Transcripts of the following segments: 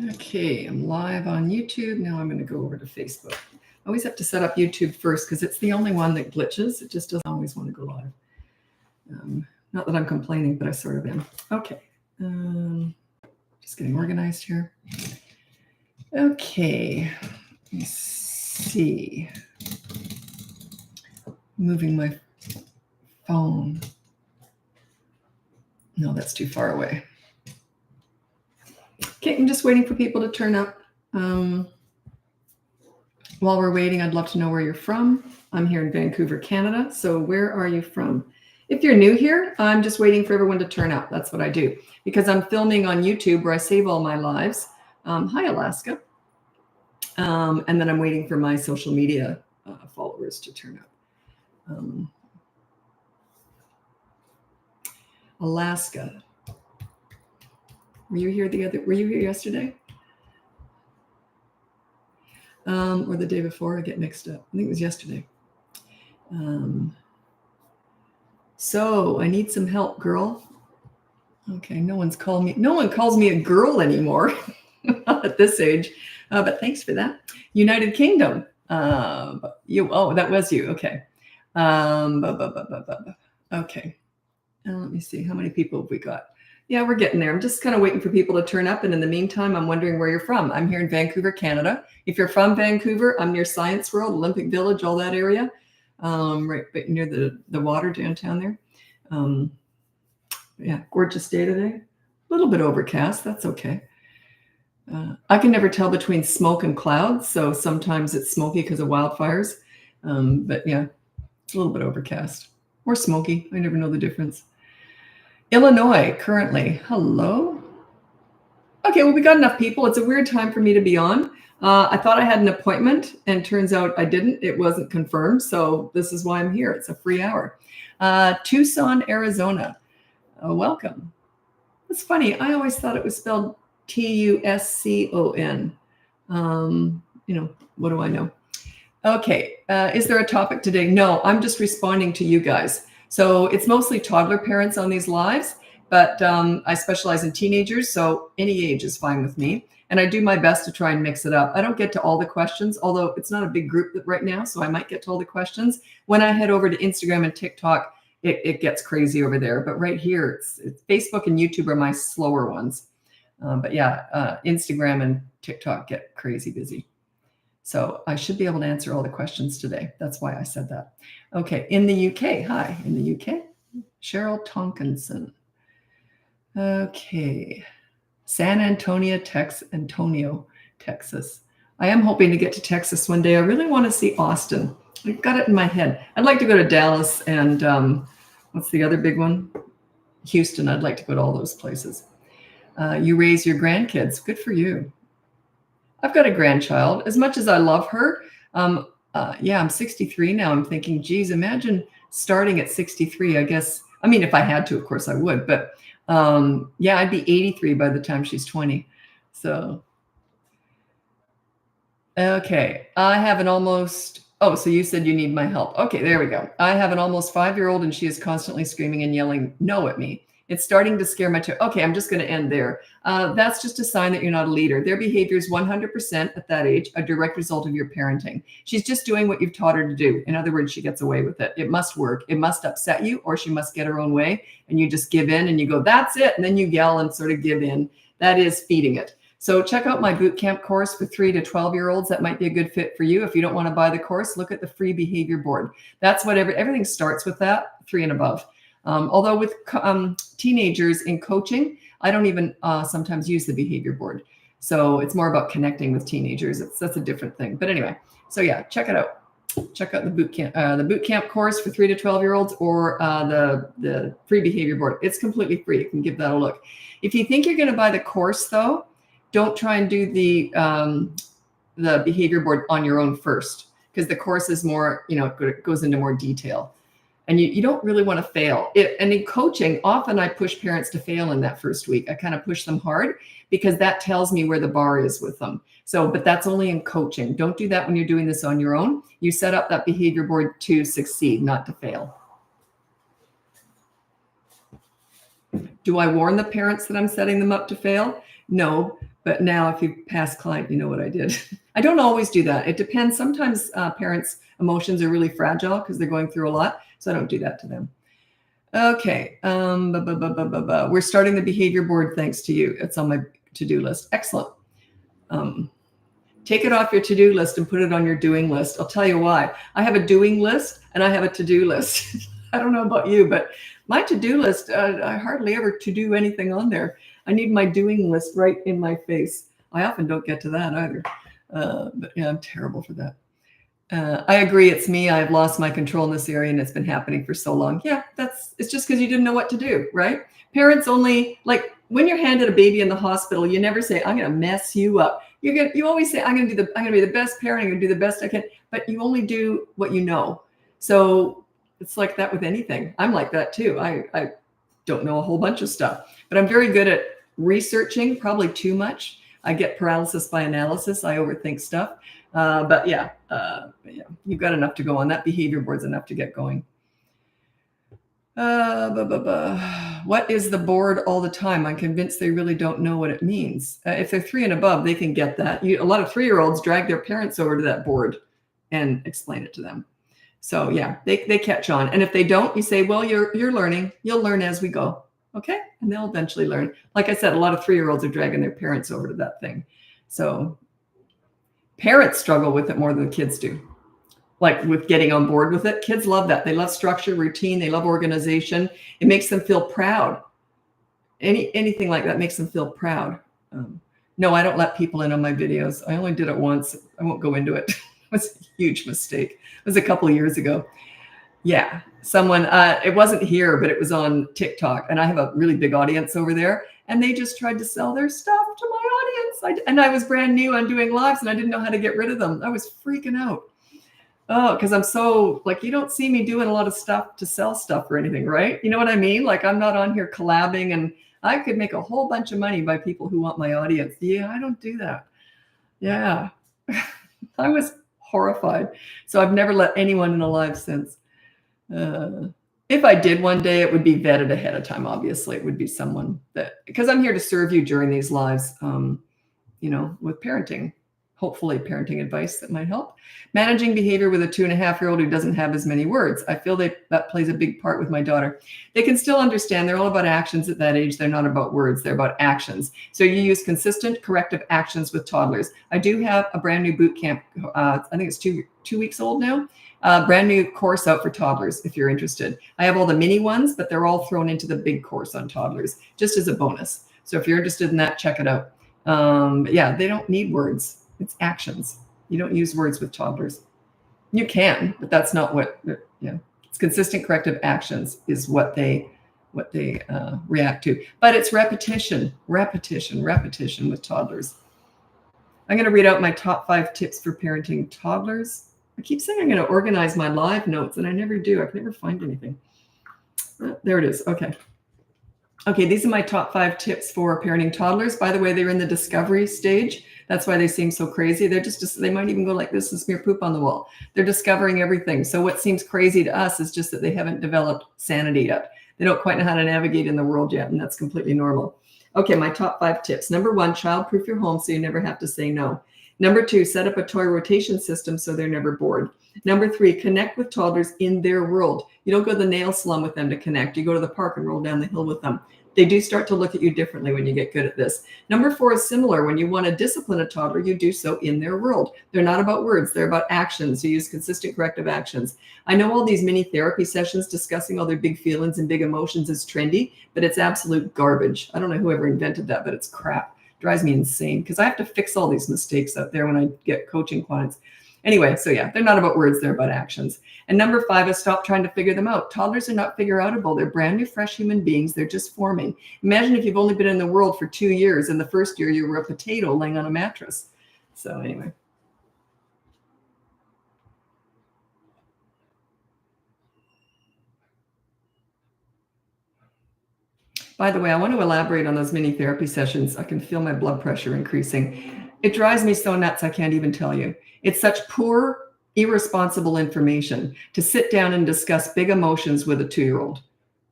Okay, I'm live on YouTube. Now I'm going to go over to Facebook. I always have to set up YouTube first because it's the only one that glitches. It just doesn't always want to go live. Not that I'm complaining, but I sort of am. Okay, just getting organized here. Okay, let me see. Moving my phone. No, that's too far away. Okay, I'm just waiting for people to turn up. While we're waiting, I'd love to know where you're from. I'm here in Vancouver, Canada. So where are you from? If you're new here, I'm just waiting for everyone to turn up. That's what I do. Because I'm filming on YouTube where I save all my lives. Hi, Alaska. And then I'm waiting for my social media followers to turn up. Alaska. Were you here yesterday? Or the day before? I get mixed up. I think it was yesterday. So I need some help, girl. Okay, no one calls me a girl anymore. Not at this age. But thanks for that. United Kingdom. That was you. Okay. Okay. Let me see. How many people have we got? Yeah, we're getting there. I'm just kind of waiting for people to turn up. And in the meantime, I'm wondering where you're from. I'm here in Vancouver, Canada. If you're from Vancouver, I'm near Science World, Olympic Village, all that area. Right near the water downtown there. Yeah, gorgeous day today. A little bit overcast. That's okay. I can never tell between smoke and clouds. So sometimes it's smoky because of wildfires. But yeah, it's a little bit overcast or smoky. I never know the difference. Illinois, currently. Hello. Okay, well, we got enough people. It's a weird time for me to be on. I thought I had an appointment, and turns out I didn't. It wasn't confirmed, so this is why I'm here. It's a free hour. Tucson, Arizona. Welcome. It's funny. I always thought it was spelled Tuscon. What do I know? Okay, is there a topic today? No, I'm just responding to you guys. So it's mostly toddler parents on these lives, but I specialize in teenagers, so any age is fine with me. And I do my best to try and mix it up. I don't get to all the questions, although it's not a big group right now, so I might get to all the questions. When I head over to Instagram and TikTok, it gets crazy over there. But right here, it's Facebook and YouTube are my slower ones. But yeah, Instagram and TikTok get crazy busy. So I should be able to answer all the questions today. That's why I said that. Okay, in the UK. Hi, in the UK. Cheryl Tonkinson. Okay. San Antonio, Texas. I am hoping to get to Texas one day. I really want to see Austin. I've got it in my head. I'd like to go to Dallas and what's the other big one? Houston. I'd like to go to all those places. You raise your grandkids. Good for you. I've got a grandchild. As much as I love her, I'm 63 now. I'm thinking, geez, imagine starting at 63. I guess, if I had to, of course I would. But I'd be 83 by the time she's 20. So, okay. I have an almost, so you said you need my help. Okay, there we go. I have an almost 5-year-old and she is constantly screaming and yelling no at me. It's starting to scare my child. Okay, I'm just going to end there. That's just a sign that you're not a leader. Their behavior is 100% at that age a direct result of your parenting. She's just doing what you've taught her to do. In other words, she gets away with it. It must work. It must upset you, or she must get her own way. And you just give in and you go, that's it. And then you yell and sort of give in. That is feeding it. So check out my boot camp course for 3 to 12-year-olds. That might be a good fit for you. If you don't want to buy the course, look at the free behavior board. That's what everything starts with, that 3 and above. Although with teenagers in coaching, I don't even sometimes use the behavior board. So it's more about connecting with teenagers. That's a different thing. But anyway, so yeah, check it out. Check out the boot camp course for 3 to 12-year-olds or the free behavior board. It's completely free. You can give that a look. If you think you're going to buy the course, though, don't try and do the behavior board on your own first, because the course is more, it goes into more detail. And you don't really want to fail. And in coaching, often I push parents to fail in that first week. I kind of push them hard because that tells me where the bar is with them. But that's only in coaching. Don't do that when you're doing this on your own. You set up that behavior board to succeed, not to fail. Do I warn the parents that I'm setting them up to fail? No, But now if you pass client, you know what I did. I don't always do that. It depends. Sometimes parents' emotions are really fragile because they're going through a lot. So I don't do that to them. Okay. We're starting the behavior board thanks to you. It's on my to-do list. Excellent. Take it off your to-do list and put it on your doing list. I'll tell you why. I have a doing list and I have a to-do list. I don't know about you, but my to-do list, I hardly ever to-do anything on there. I need my doing list right in my face. I often don't get to that either. But yeah, I'm terrible for that. I agree. It's me. I've lost my control in this area and it's been happening for so long. Yeah, it's just because you didn't know what to do, right? Parents only, like when you're handed a baby in the hospital, you never say, I'm going to mess you up. You always say, I'm going to be the best parent. I'm going to do the best I can, but you only do what you know. So it's like that with anything. I'm like that too. I don't know a whole bunch of stuff, but I'm very good at researching, probably too much. I get paralysis by analysis. I overthink stuff. But yeah, you've got enough to go on. That behavior board's enough to get going. What is the board all the time? I'm convinced they really don't know what it means. If they're 3 and above, they can get that. A lot of 3-year-olds drag their parents over to that board and explain it to them. So yeah, they catch on. And if they don't, you say, well, you're learning. You'll learn as we go. Okay. And they'll eventually learn. Like I said, a lot of 3-year-olds are dragging their parents over to that thing. So parents struggle with it more than the kids do. Like with getting on board with it. Kids love that. They love structure, routine. They love organization. It makes them feel proud. Anything like that makes them feel proud. No, I don't let people in on my videos. I only did it once. I won't go into it. It was a huge mistake. It was a couple of years ago. Yeah, someone, it wasn't here, but it was on TikTok. And I have a really big audience over there. And they just tried to sell their stuff to my audience. And I was brand new on doing lives and I didn't know how to get rid of them. I was freaking out. Oh, because I'm so, like, you don't see me doing a lot of stuff to sell stuff or anything, right? You know what I mean? Like, I'm not on here collabing, and I could make a whole bunch of money by people who want my audience. Yeah, I don't do that. Yeah. I was horrified. So I've never let anyone in a live since. If I did one day, it would be vetted ahead of time. Obviously, it would be someone that, because I'm here to serve you during these lives, with parenting. Hopefully parenting advice that might help. Managing behavior with a 2.5-year-old who doesn't have as many words. I feel that plays a big part with my daughter. They can still understand. They're all about actions at that age. They're not about words. They're about actions. So you use consistent corrective actions with toddlers. I do have a brand new boot camp. I think it's two weeks old now. Brand new course out for toddlers if you're interested. I have all the mini ones, but they're all thrown into the big course on toddlers just as a bonus. So if you're interested in that, check it out. Yeah, they don't need words. It's actions. You don't use words with toddlers. You can, but that's not what, it's consistent corrective actions is what they react to. But it's repetition with toddlers. I'm going to read out my top 5 tips for parenting toddlers. I keep saying I'm going to organize my live notes, and I never do. I can never find anything. There it is. Okay. Okay, these are my top 5 tips for parenting toddlers. By the way, they're in the discovery stage. That's why they seem so crazy. They're just they might even go like this and smear poop on the wall. They're discovering everything. So what seems crazy to us is just that they haven't developed sanity yet. They don't quite know how to navigate in the world yet, and that's completely normal. Okay, my top 5 tips. Number 1, child-proof your home so you never have to say no. Number 2, set up a toy rotation system so they're never bored. Number 3, connect with toddlers in their world. You don't go to the nail salon with them to connect. You go to the park and roll down the hill with them. They do start to look at you differently when you get good at this. Number 4 is similar. When you want to discipline a toddler, you do so in their world. They're not about words. They're about actions. You use consistent corrective actions. I know all these mini therapy sessions discussing all their big feelings and big emotions is trendy, but it's absolute garbage. I don't know whoever invented that, but it's crap. It drives me insane because I have to fix all these mistakes out there when I get coaching clients. Anyway, so yeah, they're not about words, they're about actions. And number 5 is stop trying to figure them out. Toddlers are not figure-outable. They're brand new, fresh human beings. They're just forming. Imagine if you've only been in the world for 2 years and the first year you were a potato laying on a mattress. So anyway. By the way, I want to elaborate on those mini therapy sessions. I can feel my blood pressure increasing. It drives me so nuts, I can't even tell you. It's such poor, irresponsible information to sit down and discuss big emotions with a 2-year-old.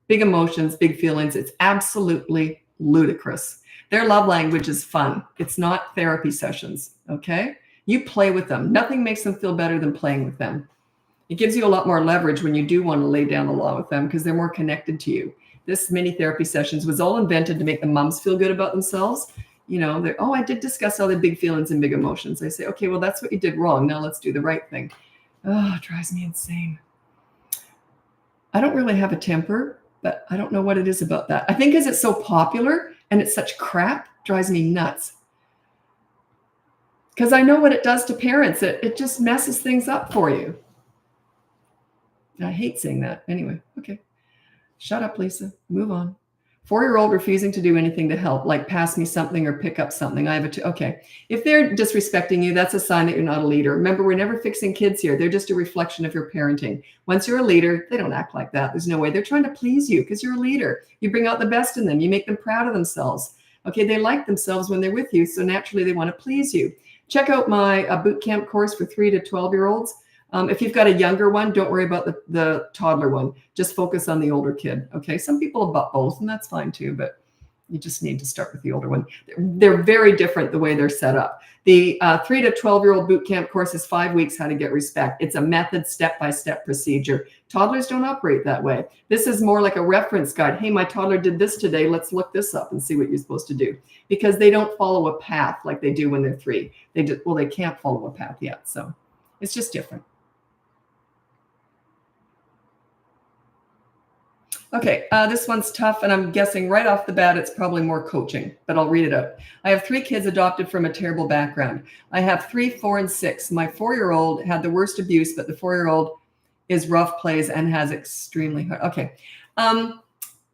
Big emotions, big feelings. It's absolutely ludicrous. Their love language is fun. It's not therapy sessions, okay? You play with them. Nothing makes them feel better than playing with them. It gives you a lot more leverage when you do want to lay down the law with them because they're more connected to you. This mini therapy sessions was all invented to make the moms feel good about themselves. You know, they're, oh, I did discuss all the big feelings and big emotions. I say, okay, well, that's what you did wrong. Now let's do the right thing. Oh, it drives me insane. I don't really have a temper, but I don't know what it is about that. I think because it's so popular and it's such crap, it drives me nuts. Because I know what it does to parents. It just messes things up for you. I hate saying that. Anyway, okay. Shut up, Lisa. Move on. 4-year-old refusing to do anything to help, like pass me something or pick up something. I have okay. If they're disrespecting you, that's a sign that you're not a leader. Remember, we're never fixing kids here. They're just a reflection of your parenting. Once you're a leader, they don't act like that. There's no way. They're trying to please you because you're a leader. You bring out the best in them. You make them proud of themselves. Okay, they like themselves when they're with you, so naturally they want to please you. Check out my boot camp course for 3 to 12-year-olds. If you've got a younger one, don't worry about the toddler one. Just focus on the older kid. Okay. Some people about both, and that's fine too, but you just need to start with the older one. They're very different the way they're set up. The 3 to 12-year-old boot camp course is 5 weeks how to get respect. It's a method, step-by-step procedure. Toddlers don't operate that way. This is more like a reference guide. Hey, my toddler did this today. Let's look this up and see what you're supposed to do. Because they don't follow a path like they do when they're 3. They can't follow a path yet. So it's just different. Okay, this one's tough, and I'm guessing right off the bat it's probably more coaching, but I'll read it out. I have 3 kids adopted from a terrible background. I have 3, 4, and 6. My 4-year-old had the worst abuse, but the 4-year-old is rough, plays, and has extremely hard. Okay.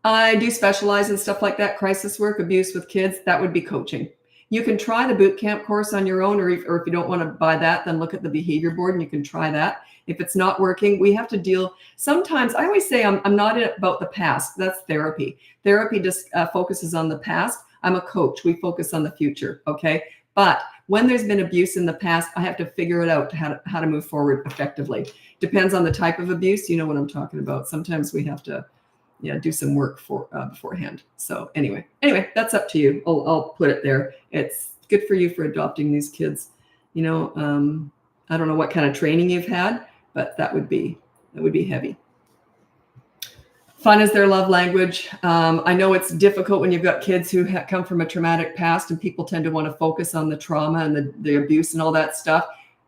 I do specialize in stuff like that, crisis work, abuse with kids. That would be coaching. You can try the boot camp course on your own, or if you don't want to buy that, then look at the behavior board and you can try that. If it's not working, we have to deal. Sometimes I always say I'm not about the past. That's therapy. Therapy just focuses on the past. I'm a coach. We focus on the future. Okay. But when there's been abuse in the past, I have to figure it out how to move forward effectively. Depends on the type of abuse. You know what I'm talking about. Sometimes we have to do some work beforehand. So anyway, that's up to you. I'll put it there. It's good for you for adopting these kids. You know, I don't know what kind of training you've had, but that would be heavy. Fun is their love language. I know it's difficult when you've got kids who come from a traumatic past, and people tend to want to focus on the trauma and the abuse and all that stuff.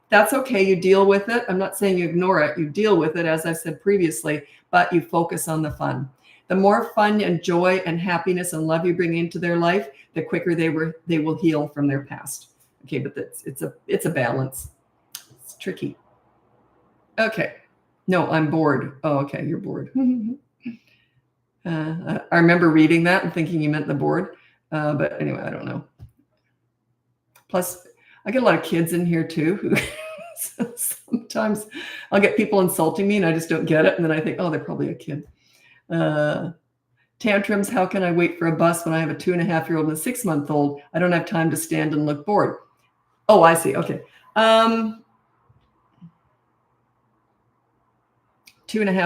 That's okay. You deal with it. I'm not saying you ignore it. You deal with it, as I said previously, but you focus on the fun. The more fun and joy and happiness and love you bring into their life, the quicker they will heal from their past. Okay, but it's a balance. It's tricky. Okay. No, I'm bored. Oh, okay, you're bored. I remember reading that and thinking you meant the board. But anyway, I don't know. Plus, I get a lot of kids in here too. So sometimes I'll get people insulting me and I just don't get it. And then I think, oh, they're probably a kid. Tantrums. How can I wait for a bus when I have a 2.5-year-old and a 6-month-old? I don't have time to stand and look bored. Oh, I see. Okay. 2.5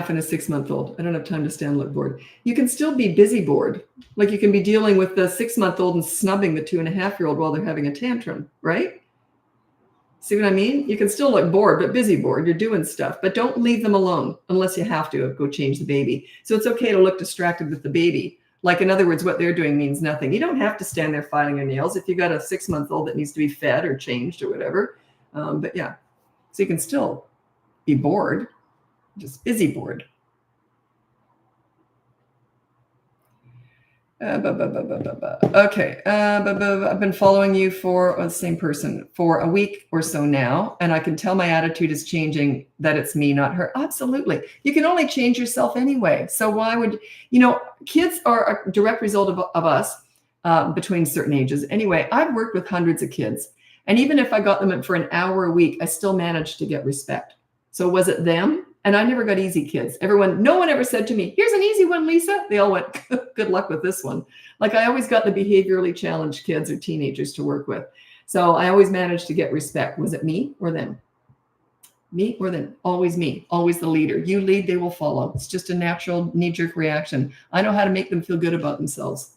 and a 6-month-old. I don't have time to stand and look bored. You can still be busy bored. Like you can be dealing with the 6-month-old and snubbing the 2.5-year-old while they're having a tantrum, right? See what I mean? You can still look bored, but busy bored. You're doing stuff, but don't leave them alone unless you have to go change the baby. So it's okay to look distracted with the baby. Like, in other words, what they're doing means nothing. You don't have to stand there filing your nails if you've got a 6-month-old that needs to be fed or changed or whatever. But yeah, so you can still be bored, just busy bored. Okay. I've been following you for the same person for a week or so now, and I can tell my attitude is changing, that it's me, not her. Absolutely. You can only change yourself anyway. So why would, kids are a direct result of us between certain ages. Anyway, I've worked with hundreds of kids, and even if I got them for an hour a week, I still managed to get respect. So was it them? And I never got easy kids. No one ever said to me, here's an easy one, Lisa. They all went, good luck with this one. Like, I always got the behaviorally challenged kids or teenagers to work with. So I always managed to get respect. Was it me or them? Me or them? Always me, always the leader. You lead, they will follow. It's just a natural knee-jerk reaction. I know how to make them feel good about themselves.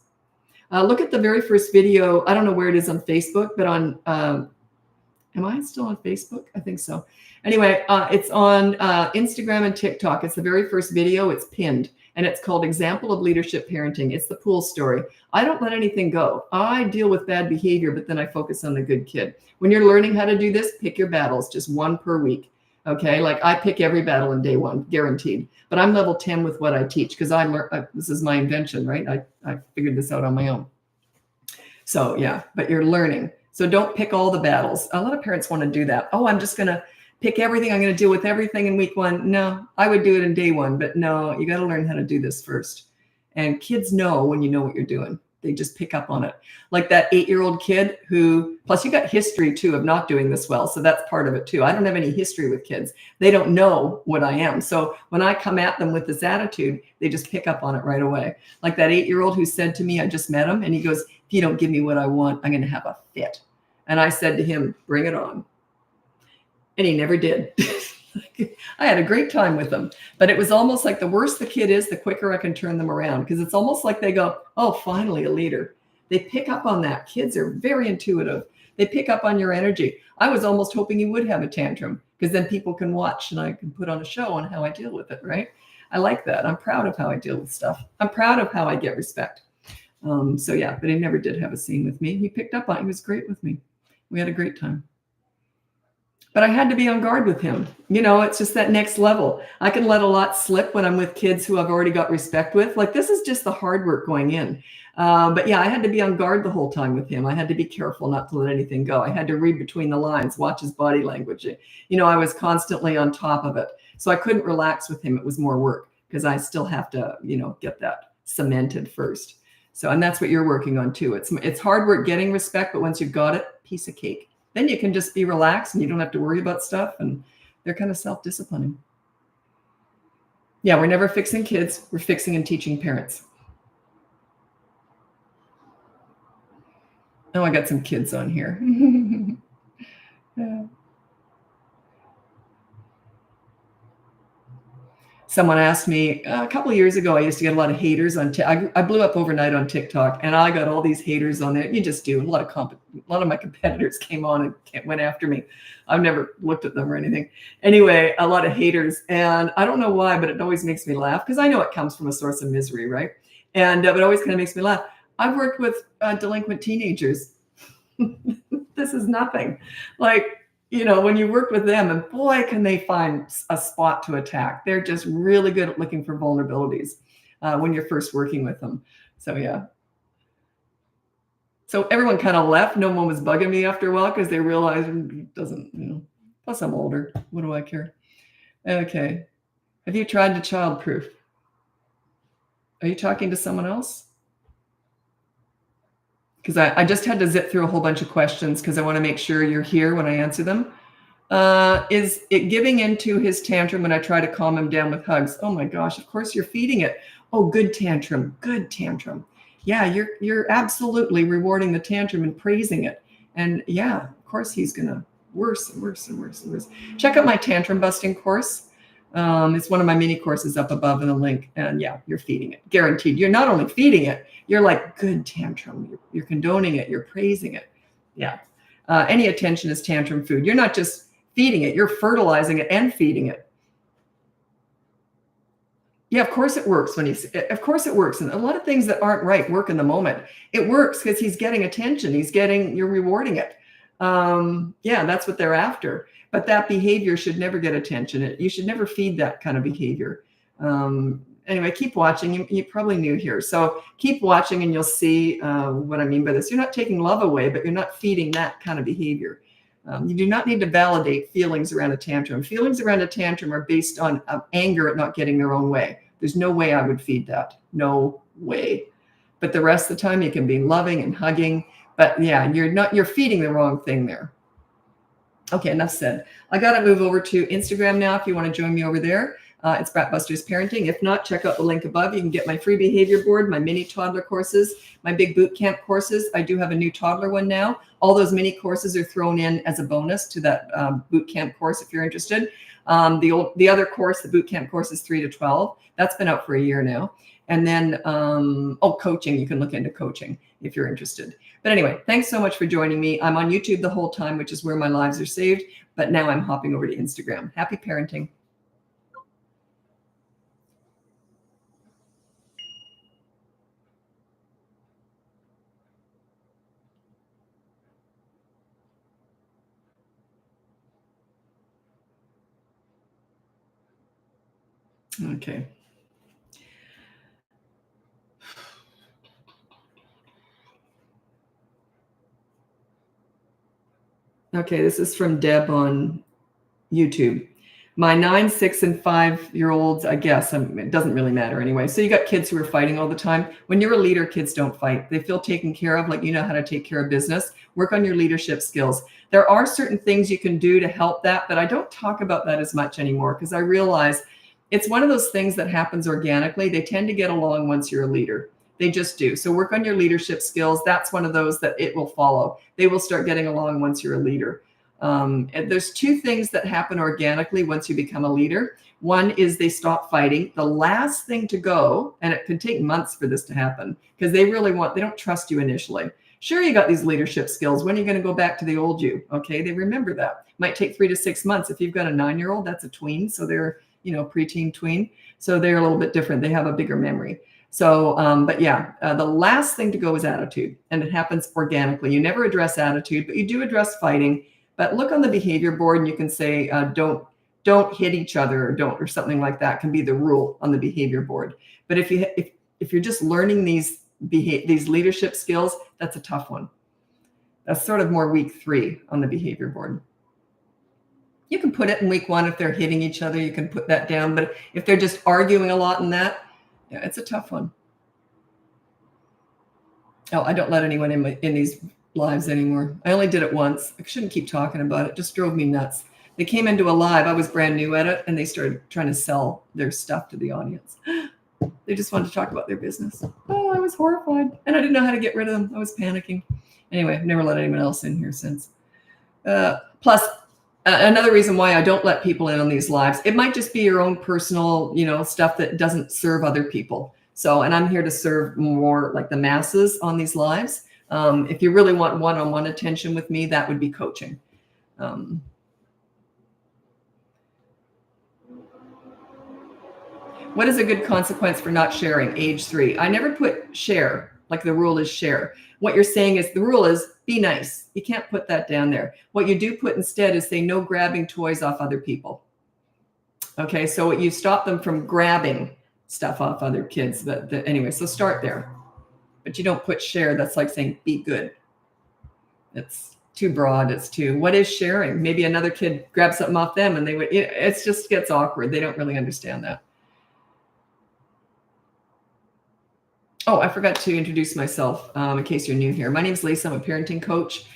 Look at the very first video. I don't know where it is on Facebook, but on, am I still on Facebook? I think so. Anyway, it's on Instagram and TikTok. It's the very first video. It's pinned, and it's called Example of Leadership Parenting. It's the pool story. I don't let anything go. I deal with bad behavior, but then I focus on the good kid. When you're learning how to do this, pick your battles, just one per week. Okay, like I pick every battle in day one, guaranteed. But I'm level 10 with what I teach because I learned. This is my invention, right? I figured this out on my own. So yeah, but you're learning. So don't pick all the battles. A lot of parents want to do that. Oh, I'm just going to pick everything. I'm going to deal with everything in week one. No, I would do it in day one, but no, you got to learn how to do this first. And kids know when you know what you're doing. They just pick up on it. Like that 8-year-old kid who, plus you got history too of not doing this well. So that's part of it too. I don't have any history with kids. They don't know what I am. So when I come at them with this attitude, they just pick up on it right away. Like that 8-year-old who said to me, I just met him, and he goes, if you don't give me what I want, I'm going to have a fit. And I said to him, bring it on. And he never did. I had a great time with them, but it was almost like the worse the kid is, the quicker I can turn them around, because it's almost like they go, oh, finally a leader. They pick up on that. Kids are very intuitive. They pick up on your energy. I was almost hoping you would have a tantrum, because then people can watch and I can put on a show on how I deal with it, right? I like that. I'm proud of how I deal with stuff. I'm proud of how I get respect. So yeah, but he never did have a scene with me. He picked up on it. He was great with me. We had a great time. But I had to be on guard with him. You know, it's just that next level. I can let a lot slip when I'm with kids who I've already got respect with. Like, this is just the hard work going in. But yeah, I had to be on guard the whole time with him. I had to be careful not to let anything go. I had to read between the lines, watch his body language. You know, I was constantly on top of it. So I couldn't relax with him. It was more work because I still have to, you know, get that cemented first. So, and that's what you're working on too. It's hard work getting respect, but once you've got it, piece of cake. Then you can just be relaxed and you don't have to worry about stuff, and they're kind of self-disciplining. Yeah, we're never fixing kids. We're fixing and teaching parents. Oh, I got some kids on here. Yeah. Someone asked me a couple of years ago, I used to get a lot of haters on I blew up overnight on TikTok, and I got all these haters on there. You just do. A lot of my competitors came on and went after me. I've never looked at them or anything. Anyway, a lot of haters, and I don't know why, but it always makes me laugh because I know it comes from a source of misery, right? And but it always kind of makes me laugh. I've worked with delinquent teenagers. This is nothing. Like, you know, when you work with them, and boy, can they find a spot to attack. They're just really good at looking for vulnerabilities when you're first working with them. So, yeah. So everyone kind of left. No one was bugging me after a while because they realized it doesn't, you know, plus I'm older. What do I care? Okay. Have you tried to childproof? Are you talking to someone else? Because I just had to zip through a whole bunch of questions because I want to make sure you're here when I answer them. Is it giving into his tantrum when I try to calm him down with hugs? Oh my gosh, of course you're feeding it. Oh, good tantrum, good tantrum. Yeah, you're absolutely rewarding the tantrum and praising it. And yeah, of course he's going to worse and worse and worse and worse. Check out my tantrum busting course. It's one of my mini courses up above in the link. And yeah, you're feeding it, guaranteed. You're not only feeding it, you're like, good tantrum. You're condoning it. You're praising it. Yeah. Any attention is tantrum food. You're not just feeding it. You're fertilizing it and feeding it. Yeah, of course it works of course it works. And a lot of things that aren't right work in the moment. It works because he's getting attention. You're rewarding it. Yeah, that's what they're after. But that behavior should never get attention. You should never feed that kind of behavior. Anyway, keep watching. You're probably new here. So keep watching and you'll see what I mean by this. You're not taking love away, but you're not feeding that kind of behavior. You do not need to validate feelings around a tantrum. Feelings around a tantrum are based on anger at not getting their own way. There's no way I would feed that. No way. But the rest of the time you can be loving and hugging. But yeah, you're feeding the wrong thing there. Okay, enough said. I got to move over to Instagram now if you want to join me over there. It's BratBusters Parenting. If not, check out the link above. You can get my free behavior board, my mini toddler courses, my big boot camp courses. I do have a new toddler one now. All those mini courses are thrown in as a bonus to that boot camp course if you're interested. The other course, the boot camp course, is 3 to 12. That's been out for a year now. And then, coaching, you can look into coaching if you're interested. But anyway, thanks so much for joining me. I'm on YouTube the whole time, which is where my lives are saved. But now I'm hopping over to Instagram. Happy parenting. Okay. Okay, this is from Deb on YouTube. My 9, 6, and 5-year-olds, I guess, it doesn't really matter anyway. So you got kids who are fighting all the time. When you're a leader, kids don't fight. They feel taken care of, like you know how to take care of business. Work on your leadership skills. There are certain things you can do to help that, but I don't talk about that as much anymore because I realize it's one of those things that happens organically. They tend to get along once you're a leader. They just do. So work on your leadership skills. That's one of those that it will follow. They will start getting along once you're a leader. And there's two things that happen organically once you become a leader. One is they stop fighting. The last thing to go, and it can take months for this to happen because they don't trust you initially. Sure, you got these leadership skills. When are you going to go back to the old you? Okay, they remember that. Might take 3 to 6 months. If you've got a 9-year-old, that's a tween. So they're, preteen tween. So they're a little bit different. They have a bigger memory. So, the last thing to go is attitude, and it happens organically. You never address attitude, but you do address fighting. But look on the behavior board, and you can say, don't hit each other, or something like that can be the rule on the behavior board. But if you're just learning these leadership skills, that's a tough one. That's sort of more week 3 on the behavior board. You can put it in week 1 if they're hitting each other. You can put that down. But if they're just arguing a lot in that, yeah, it's a tough one. Oh, I don't let anyone in these lives anymore. I only did it once. I shouldn't keep talking about it. It just drove me nuts. They came into a live. I was brand new at it, and they started trying to sell their stuff to the audience. They just wanted to talk about their business. Oh, I was horrified, and I didn't know how to get rid of them. I was panicking. Anyway, I've never let anyone else in here since. Plus, another reason why I don't let people in on these lives, it might just be your own personal, stuff that doesn't serve other people. So, and I'm here to serve more like the masses on these lives. If you really want one-on-one attention with me, that would be coaching. What is a good consequence for not sharing? Age 3. I never put share, like the rule is share. What you're saying is the rule is be nice. You can't put that down there. What you do put instead is say no grabbing toys off other people. Okay, so you stop them from grabbing stuff off other kids. But anyway, so start there. But you don't put share. That's like saying be good. It's too broad. What is sharing? Maybe another kid grabs something off them and it just gets awkward. They don't really understand that. Oh, I forgot to introduce myself in case you're new here. My name is Lisa. I'm a parenting coach.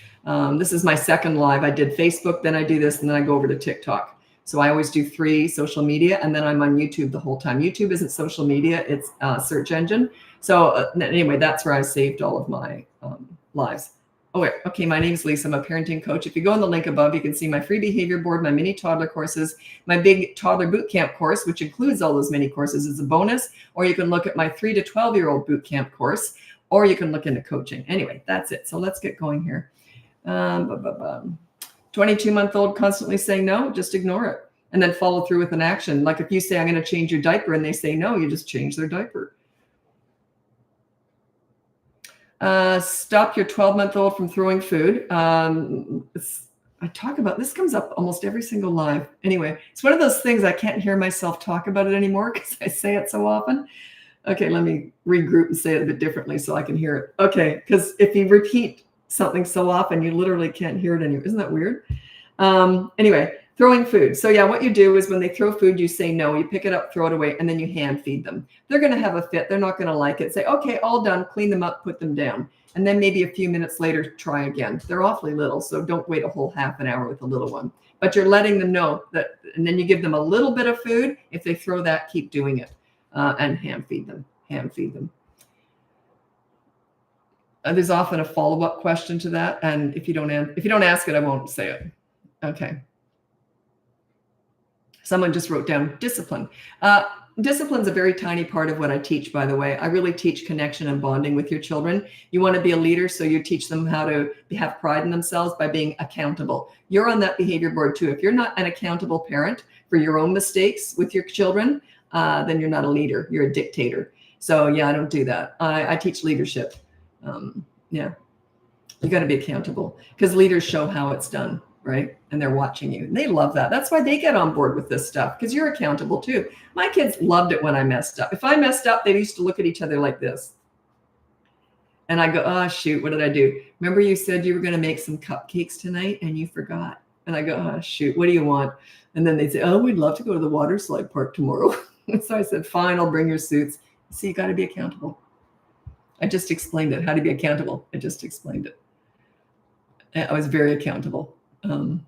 This is my second live. I did Facebook, then I do this, and then I go over to TikTok. So I always do 3 social media, and then I'm on YouTube the whole time. YouTube isn't social media. It's a search engine. So anyway, that's where I saved all of my lives. Oh, wait. Okay, my name is Lisa. I'm a parenting coach. If you go on the link above, you can see my free behavior board, my mini toddler courses, my big toddler boot camp course, which includes all those mini courses as a bonus, or you can look at my 3 to 12-year-old boot camp course, or you can look into coaching. Anyway, that's it. So let's get going here. 22-month-old constantly saying no, just ignore it and then follow through with an action. Like if you say, I'm going to change your diaper, and they say no, you just change their diaper. Stop your 12-month-old from throwing food. I talk about this, comes up almost every single live. Anyway, it's one of those things I can't hear myself talk about it anymore because I say it so often. Okay, let me regroup and say it a bit differently so I can hear it. Okay, because if you repeat something so often, you literally can't hear it anymore. Isn't that weird? Anyway, throwing food. So yeah, what you do is when they throw food, you say no, you pick it up, throw it away, and then you hand feed them. They're going to have a fit. They're not going to like it. Say, okay, all done, clean them up, put them down. And then maybe a few minutes later, try again. They're awfully little, so don't wait a whole half an hour with a little one. But you're letting them know that, and then you give them a little bit of food. If they throw that, keep doing it, and hand feed them. There's often a follow-up question to that, and if you don't ask it, I won't say it. Okay. Someone just wrote down discipline. Discipline's a very tiny part of what I teach, by the way. I really teach connection and bonding with your children. You want to be a leader, so you teach them how to have pride in themselves by being accountable. You're on that behavior board too. If you're not an accountable parent for your own mistakes with your children, then you're not a leader. You're a dictator. So yeah, I don't do that. I teach leadership. Yeah, you got to be accountable because leaders show how it's done. Right? And they're watching you. And they love that. That's why they get on board with this stuff because you're accountable too. My kids loved it when I messed up. If I messed up, they used to look at each other like this. And I go, oh, shoot, what did I do? Remember you said you were going to make some cupcakes tonight and you forgot. And I go, oh, shoot, what do you want? And then they'd say, oh, we'd love to go to the water slide park tomorrow. And so I said, fine, I'll bring your suits. So you got to be accountable. I just explained it. How to be accountable. I just explained it. I was very accountable. And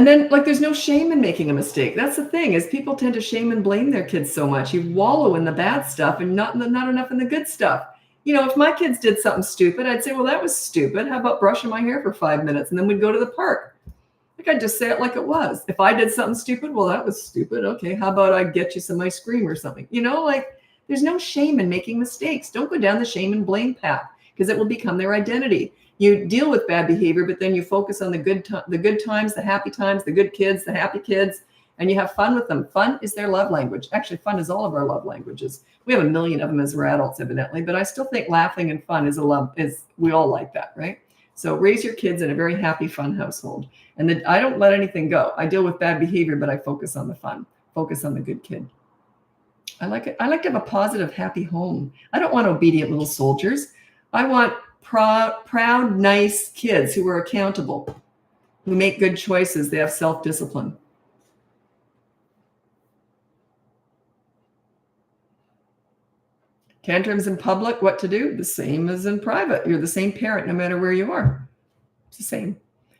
then like, there's no shame in making a mistake. That's the thing is people tend to shame and blame their kids so much. You wallow in the bad stuff and not enough in the good stuff. You know, if my kids did something stupid, I'd say, well, that was stupid. How about brushing my hair for 5 minutes? And then we'd go to the park. Like I'd just say it like it was. If I did something stupid, well, that was stupid. Okay. How about I get you some ice cream or something? You know, like there's no shame in making mistakes. Don't go down the shame and blame path because it will become their identity. You deal with bad behavior, but then you focus on the good times, the happy times, the good kids, the happy kids, and you have fun with them. Fun is their love language. Actually, fun is all of our love languages. We have a million of them as we're adults, evidently, but I still think laughing and fun we all like that, right? So raise your kids in a very happy, fun household. And then I don't let anything go. I deal with bad behavior, but I focus on the fun, focus on the good kid. I like it. I like to have a positive, happy home. I don't want obedient little soldiers. I want proud, nice kids who are accountable, who make good choices. They have self-discipline. Tantrums in public, what to do? The same as in private. You're the same parent no matter where you are. It's the same.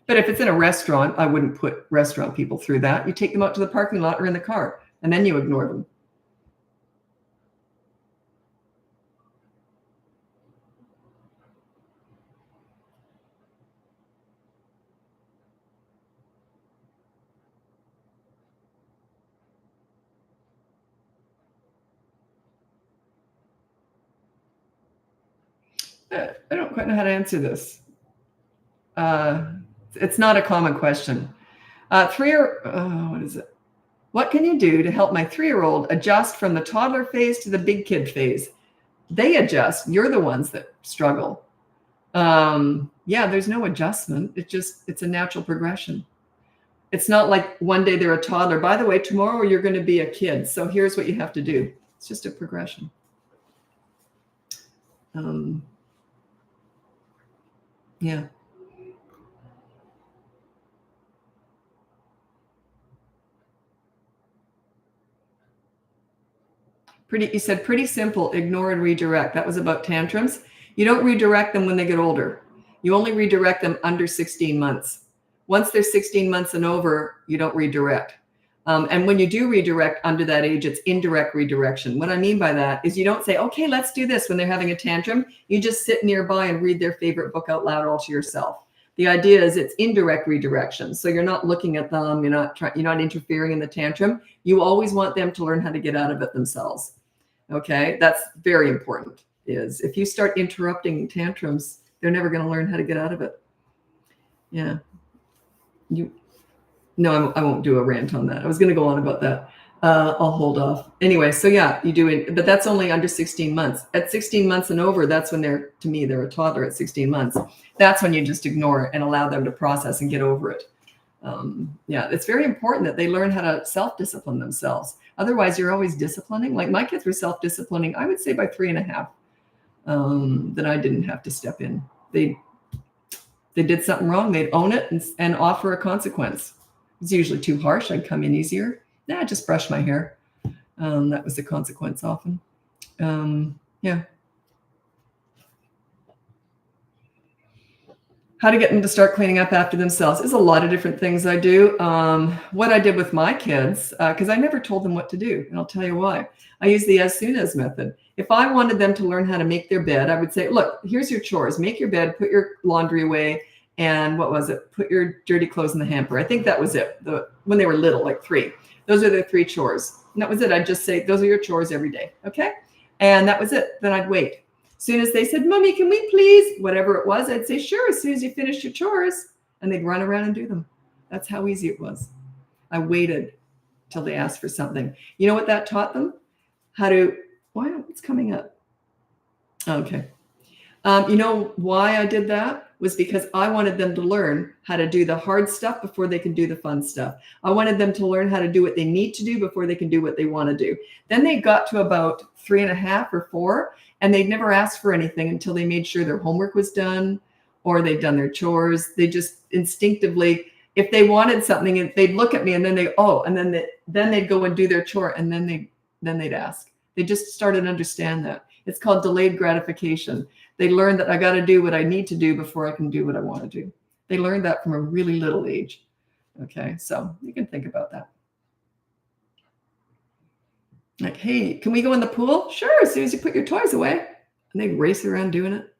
But if it's in a restaurant, I wouldn't put restaurant people through that. You take them out to the parking lot or in the car, and then you ignore them. I don't quite know how to answer this. It's not a common question. What is it? What can you do to help my 3-year-old adjust from the toddler phase to the big kid phase? They adjust. You're the ones that struggle. Yeah, there's no adjustment. It's a natural progression. It's not like one day they're a toddler. By the way, tomorrow you're going to be a kid. So here's what you have to do. It's just a progression. Yeah. You said pretty simple, ignore and redirect. That was about tantrums. You don't redirect them when they get older. You only redirect them under 16 months. Once they're 16 months and over, you don't redirect. And when you do redirect under that age, it's indirect redirection. What I mean by that is you don't say, okay, let's do this when they're having a tantrum. You just sit nearby and read their favorite book out loud all to yourself. The idea is it's indirect redirection. So you're not looking at them. You're not interfering in the tantrum. You always want them to learn how to get out of it themselves. Okay, that's very important. Is if you start interrupting tantrums, they're never going to learn how to get out of it. Yeah. No, I won't do a rant on that. I was going to go on about that. I'll hold off. Anyway, so yeah, you do it, but that's only under 16 months. At 16 months and over, that's when they're a toddler at 16 months. That's when you just ignore it and allow them to process and get over it. Yeah, it's very important that they learn how to self-discipline themselves. Otherwise, you're always disciplining. Like my kids were self-disciplining, I would say by 3.5, that I didn't have to step in. They did something wrong, they'd own it and offer a consequence. It's usually too harsh. I'd come in easier. Nah, just brush my hair. That was the consequence often. Yeah. How to get them to start cleaning up after themselves is a lot of different things I do. What I did with my kids, because I never told them what to do, and I'll tell you why. I use the as soon as method. If I wanted them to learn how to make their bed, I would say, look, here's your chores. Make your bed, put your laundry away, and what was it? Put your dirty clothes in the hamper. I think that was it. When they were little, like 3. Those are their 3 chores. And that was it. I'd just say, those are your chores every day. Okay. And that was it. Then I'd wait. As soon as they said, Mommy, can we please, whatever it was, I'd say, sure, as soon as you finish your chores. And they'd run around and do them. That's how easy it was. I waited till they asked for something. You know what that taught them? It's coming up. Okay. You know why I did that? Was because I wanted them to learn how to do the hard stuff before they can do the fun stuff. I wanted them to learn how to do what they need to do before they can do what they want to do. Then they got to about 3.5 or 4, and they'd never asked for anything until they made sure their homework was done or they'd done their chores. They just instinctively, if they wanted something, they'd look at me and then then they'd go and do their chore, and then they'd ask. They just started to understand that. It's called delayed gratification. They learned that I got to do what I need to do before I can do what I want to do. They learned that from a really little age. Okay, so you can think about that. Like, hey, can we go in the pool? Sure, as soon as you put your toys away. And they race around doing it.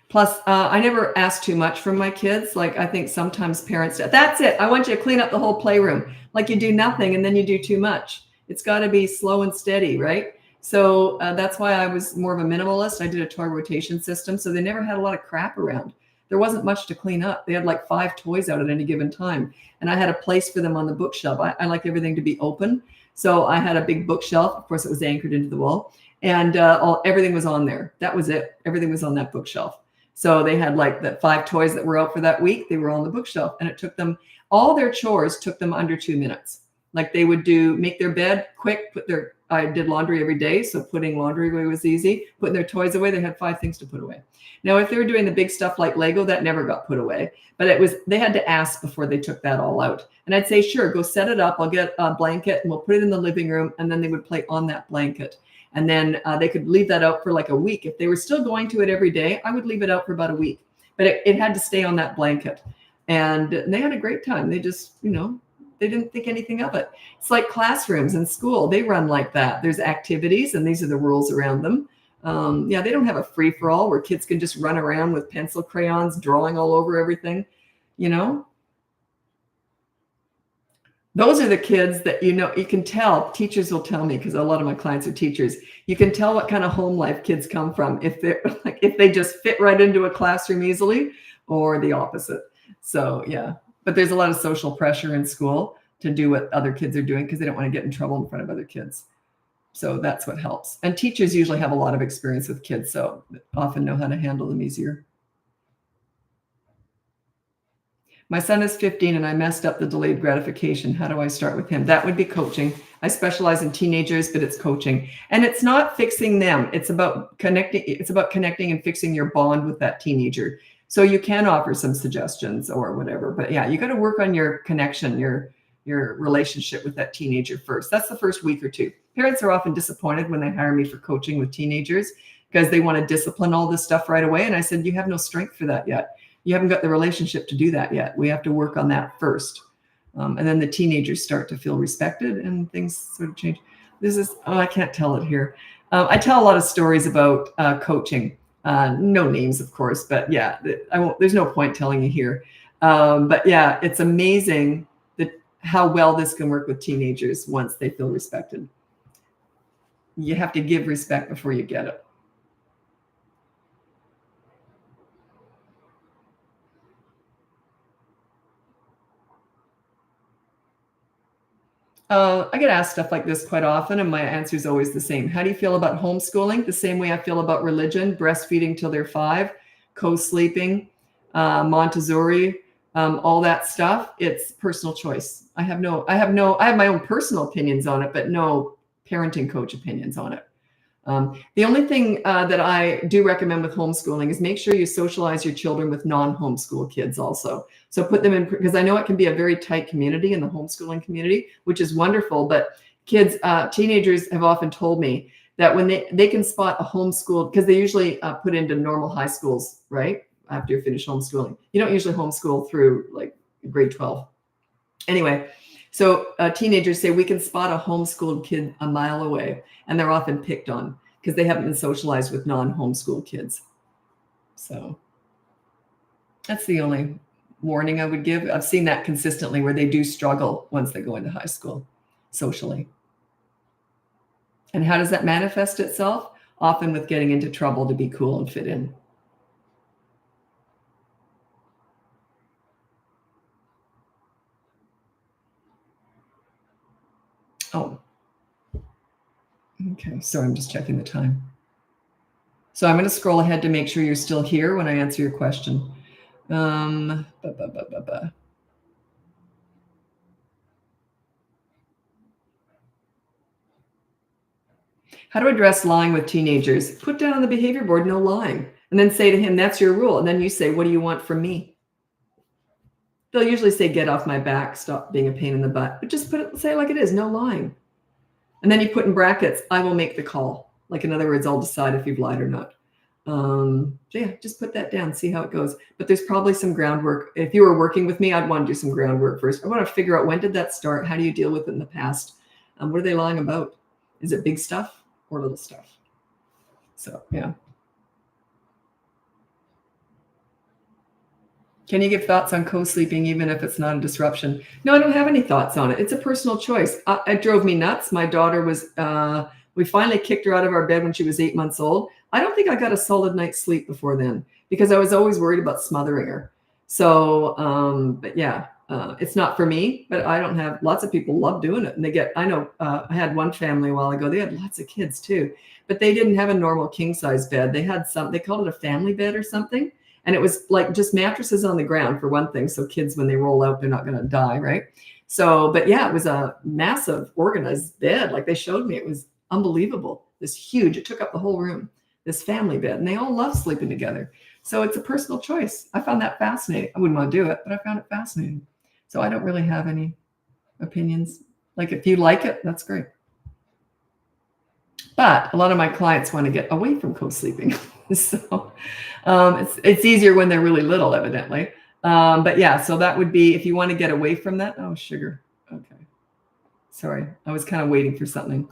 Plus, I never ask too much from my kids. Like, I think sometimes parents, that's it. I want you to clean up the whole playroom. Like, you do nothing and then you do too much. It's got to be slow and steady, right? So that's why I was more of a minimalist. I did a toy rotation system. So they never had a lot of crap around. There wasn't much to clean up. They had like 5 toys out at any given time. And I had a place for them on the bookshelf. I like everything to be open. So I had a big bookshelf. Of course, it was anchored into the wall. And everything was on there. That was it. Everything was on that bookshelf. So they had like the 5 toys that were out for that week. They were on the bookshelf. And it took them, all their chores took them under 2 minutes. Like they would make their bed quick, I did laundry every day. So putting laundry away was easy. Putting their toys away, they had 5 things to put away. Now, if they were doing the big stuff like Lego, that never got put away. But they had to ask before they took that all out. And I'd say, sure, go set it up. I'll get a blanket and we'll put it in the living room. And then they would play on that blanket. And then they could leave that out for like a week. If they were still going to it every day, I would leave it out for about a week. But it had to stay on that blanket. And they had a great time. They just, they didn't think anything of it. It's like classrooms in school. They run like that. There's activities and these are the rules around them. They don't have a free-for-all where kids can just run around with pencil crayons, drawing all over everything. Those are the kids that, you can tell, teachers will tell me, because a lot of my clients are teachers, you can tell what kind of home life kids come from if they just fit right into a classroom easily or the opposite. So, yeah. But there's a lot of social pressure in school to do what other kids are doing because they don't want to get in trouble in front of other kids. So that's what helps. And teachers usually have a lot of experience with kids, so often know how to handle them easier. My son is 15 and I messed up the delayed gratification. How do I start with him? That would be coaching. I specialize in teenagers, but it's coaching. And it's not fixing them. It's about connecting. It's about connecting and fixing your bond with that teenager. So you can offer some suggestions or whatever. But yeah, you got to work on your connection, your relationship with that teenager first. That's the first week or 2. Parents are often disappointed when they hire me for coaching with teenagers because they want to discipline all this stuff right away. And I said, you have no strength for that yet. You haven't got the relationship to do that yet. We have to work on that first. And then the teenagers start to feel respected and things sort of change. I can't tell it here. I tell a lot of stories about coaching. No names, of course, but yeah, there's no point telling you here. But yeah, it's amazing how well this can work with teenagers once they feel respected. You have to give respect before you get it. I get asked stuff like this quite often, and my answer is always the same. How do you feel about homeschooling? The same way I feel about religion, breastfeeding till they're 5, co-sleeping, Montessori, all that stuff. It's personal choice. I have my own personal opinions on it, but no parenting coach opinions on it. The only thing that I do recommend with homeschooling is make sure you socialize your children with non-homeschool kids also. So put them in, because I know it can be a very tight community in the homeschooling community, which is wonderful. But kids, teenagers have often told me that when they can spot a homeschooled, because they usually put into normal high schools, right? After you finish homeschooling. You don't usually homeschool through like grade 12. Anyway, so teenagers say we can spot a homeschooled kid a mile away, and they're often picked on because they haven't been socialized with non-homeschool kids. So That's the only warning I would give. I've seen that consistently where they do struggle once they go into high school socially. And how does that manifest itself? Often with getting into trouble to be cool and fit in. Oh, okay. Sorry, I'm just checking the time. So I'm going to scroll ahead to make sure you're still here when I answer your question. How to address lying with teenagers? Put down on the behavior board, no lying. And then say to him, that's your rule. And then you say, what do you want from me? They'll usually say, get off my back, stop being a pain in the butt. But just say it like it is, no lying. And then you put in brackets, I will make the call. Like, in other words, I'll decide if you've lied or not. So yeah, just put that down, see how it goes. But there's probably some groundwork. If you were working with me, I'd want to do some groundwork first. I want to figure out, when did that start? How do you deal with it in the past? What are they lying about? Is it big stuff or little stuff? So yeah. Can you give thoughts on co-sleeping even if it's not a disruption? No, I don't have any thoughts on it. It's a personal choice. It drove me nuts. My daughter was, we finally kicked her out of our bed when she was 8 months old. I don't think I got a solid night's sleep before then because I was always worried about smothering her. So, but yeah, it's not for me, but I don't have, lots of people love doing it. And they get, I know, I had one family a while ago, they had lots of kids too, but they didn't have a normal king size bed. They had they called it a family bed or something. And it was like just mattresses on the ground for one thing. So kids, when they roll out, they're not going to die, right? So, but yeah, it was a massive organized bed. Like they showed me, it was unbelievable. This huge, it took up the whole room, this family bed. And they all love sleeping together. So it's a personal choice. I found that fascinating. I wouldn't want to do it, but I found it fascinating. So I don't really have any opinions. Like if you like it, that's great. But a lot of my clients want to get away from co-sleeping. So it's easier when they're really little, evidently. But yeah, so that would be, if you want to get away from that. Oh, sugar. Okay. Sorry. I was kind of waiting for something.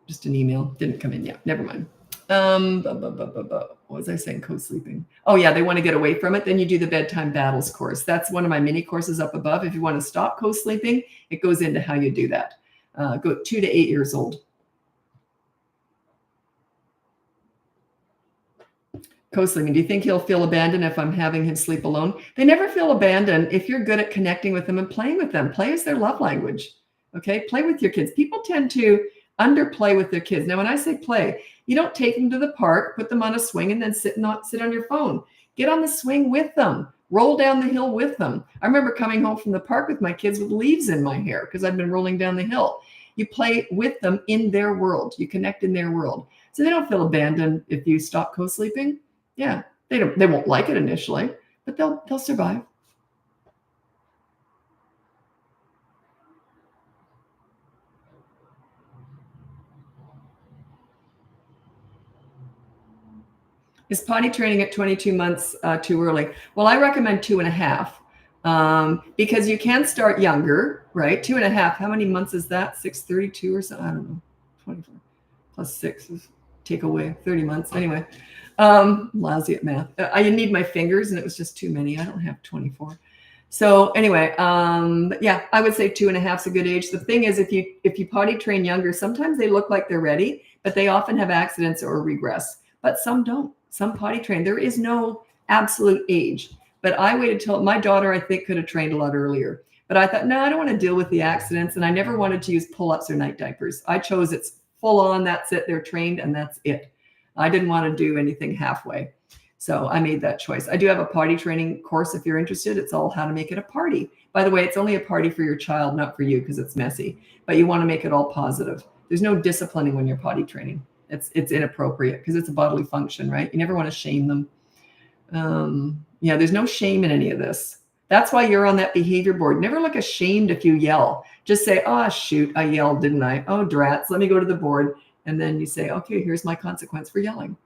Just an email. Didn't come in yet. Never mind. What was I saying? Co-sleeping. Oh yeah, they want to get away from it. Then you do the bedtime battles course. That's one of my mini courses up above. If you want to stop co-sleeping, it goes into how you do that. Go 2 to 8 years old. Co-sleeping. Do you think he'll feel abandoned if I'm having him sleep alone? They never feel abandoned if you're good at connecting with them and playing with them. Play is their love language. Okay, play with your kids. People tend to underplay with their kids. Now, when I say play, you don't take them to the park, put them on a swing, and then sit on your phone. Get on the swing with them. Roll down the hill with them. I remember coming home from the park with my kids with leaves in my hair because I'd been rolling down the hill. You play with them in their world. You connect in their world. So they don't feel abandoned if you stop co-sleeping. Yeah, they won't like it initially, but they'll survive. Is potty training at 22 months too early? Well, I recommend 2.5 because you can start younger, right? 2.5. How many months is that? 632 or something? I don't know. 24 plus 6 is take away 30 months. Anyway, lousy at math. I need my fingers, and it was just too many. I don't have 24. So anyway, yeah, I would say 2.5 is a good age. The thing is, if you potty train younger, sometimes they look like they're ready, but they often have accidents or regress. But some don't. Some potty train. There is no absolute age. But I waited till my daughter, I think, could have trained a lot earlier. But I thought, no, I don't want to deal with the accidents. And I never wanted to use pull-ups or night diapers. I chose it's full on. That's it. They're trained and that's it. I didn't want to do anything halfway. So I made that choice. I do have a potty training course if you're interested. It's all how to make it a party. By the way, it's only a party for your child, not for you because it's messy. But you want to make it all positive. There's no disciplining when you're potty training. It's inappropriate because it's a bodily function, right? You never want to shame them. Yeah, there's no shame in any of this. That's why you're on that behavior board. Never look ashamed if you yell. Just say, oh, shoot, I yelled, didn't I? Oh, drats, let me go to the board. And then you say, okay, here's my consequence for yelling.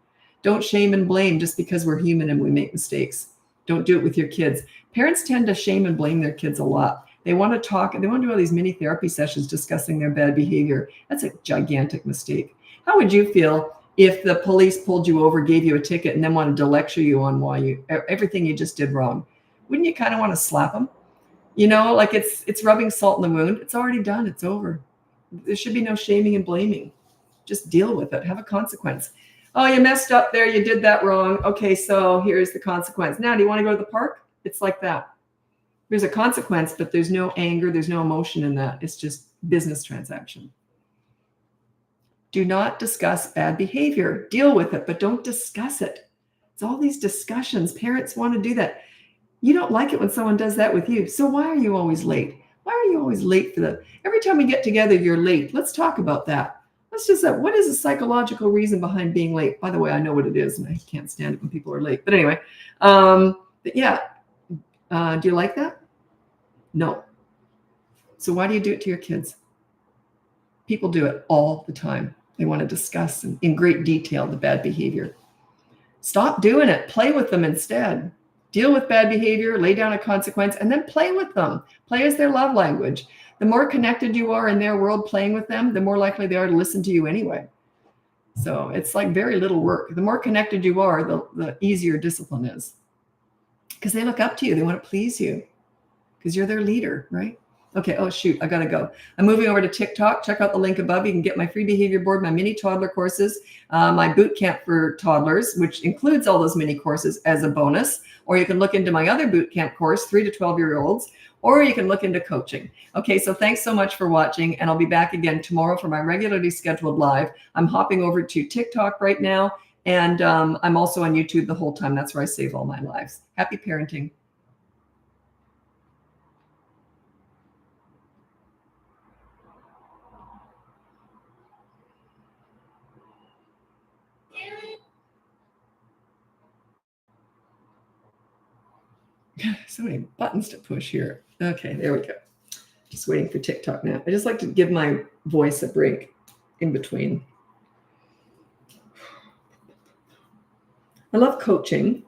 Don't shame and blame just because we're human and we make mistakes. Don't do it with your kids. Parents tend to shame and blame their kids a lot. They want to talk, they want to do all these mini therapy sessions discussing their bad behavior. That's a gigantic mistake. How would you feel if the police pulled you over, gave you a ticket, and then wanted to lecture you on why everything you just did wrong, wouldn't you kind of want to slap them? Like it's rubbing salt in the wound. It's already done. It's over. There should be no shaming and blaming. Just deal with it. Have a consequence. Oh, you messed up there. You did that wrong. Okay, so here's the consequence. Now, do you want to go to the park? It's like that. There's a consequence, but there's no anger. There's no emotion in that. It's just business transaction. Do not discuss bad behavior. Deal with it, but don't discuss it. It's all these discussions. Parents want to do that. You don't like it when someone does that with you. So why are you always late? Why are you always late for the? Every time we get together, you're late. Let's talk about that. Let's just say, what is the psychological reason behind being late? By the way, I know what it is, and I can't stand it when people are late. But anyway, but yeah, do you like that? No. So why do you do it to your kids? People do it all the time. They want to discuss in great detail the bad behavior. Stop doing it. Play with them instead. Deal with bad behavior, lay down a consequence, and then play with them. Play is their love language. The more connected you are in their world playing with them, the more likely they are to listen to you anyway. So it's like very little work. The more connected you are, the easier discipline is. Because they look up to you. They want to please you. Because you're their leader, right? Okay, oh shoot, I gotta go. I'm moving over to TikTok. Check out the link above. You can get my free behavior board, my mini toddler courses, my boot camp for toddlers, which includes all those mini courses as a bonus. Or you can look into my other boot camp course, 3 to 12-year-olds, or you can look into coaching. Okay, so thanks so much for watching, and I'll be back again tomorrow for my regularly scheduled live. I'm hopping over to TikTok right now, and I'm also on YouTube the whole time. That's where I save all my lives. Happy parenting. So many buttons to push here. Okay, there we go. Just waiting for TikTok now. I just like to give my voice a break in between. I love coaching.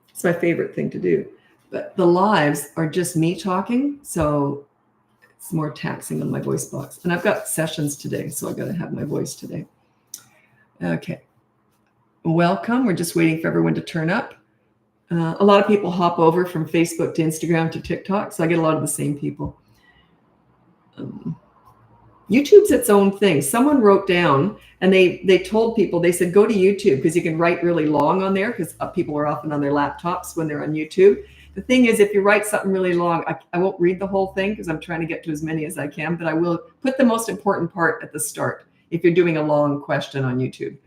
It's my favorite thing to do. But the lives are just me talking, so it's more taxing on my voice box. And I've got sessions today, so I've got to have my voice today. Okay. Welcome. We're just waiting for everyone to turn up. A lot of people hop over from Facebook to Instagram to TikTok, so I get a lot of the same people. YouTube's its own thing. Someone wrote down, and they told people, they said, go to YouTube because you can write really long on there, because people are often on their laptops when they're on YouTube. The thing is, if you write something really long, I won't read the whole thing because I'm trying to get to as many as I can, but I will put the most important part at the start if you're doing a long question on YouTube.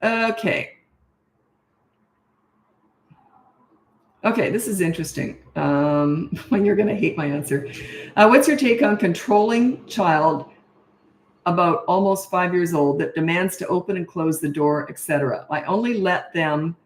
Okay. Okay, this is interesting. When you're going to hate my answer. What's your take on controlling child about almost 5 years old that demands to open and close the door, etc.? I only let them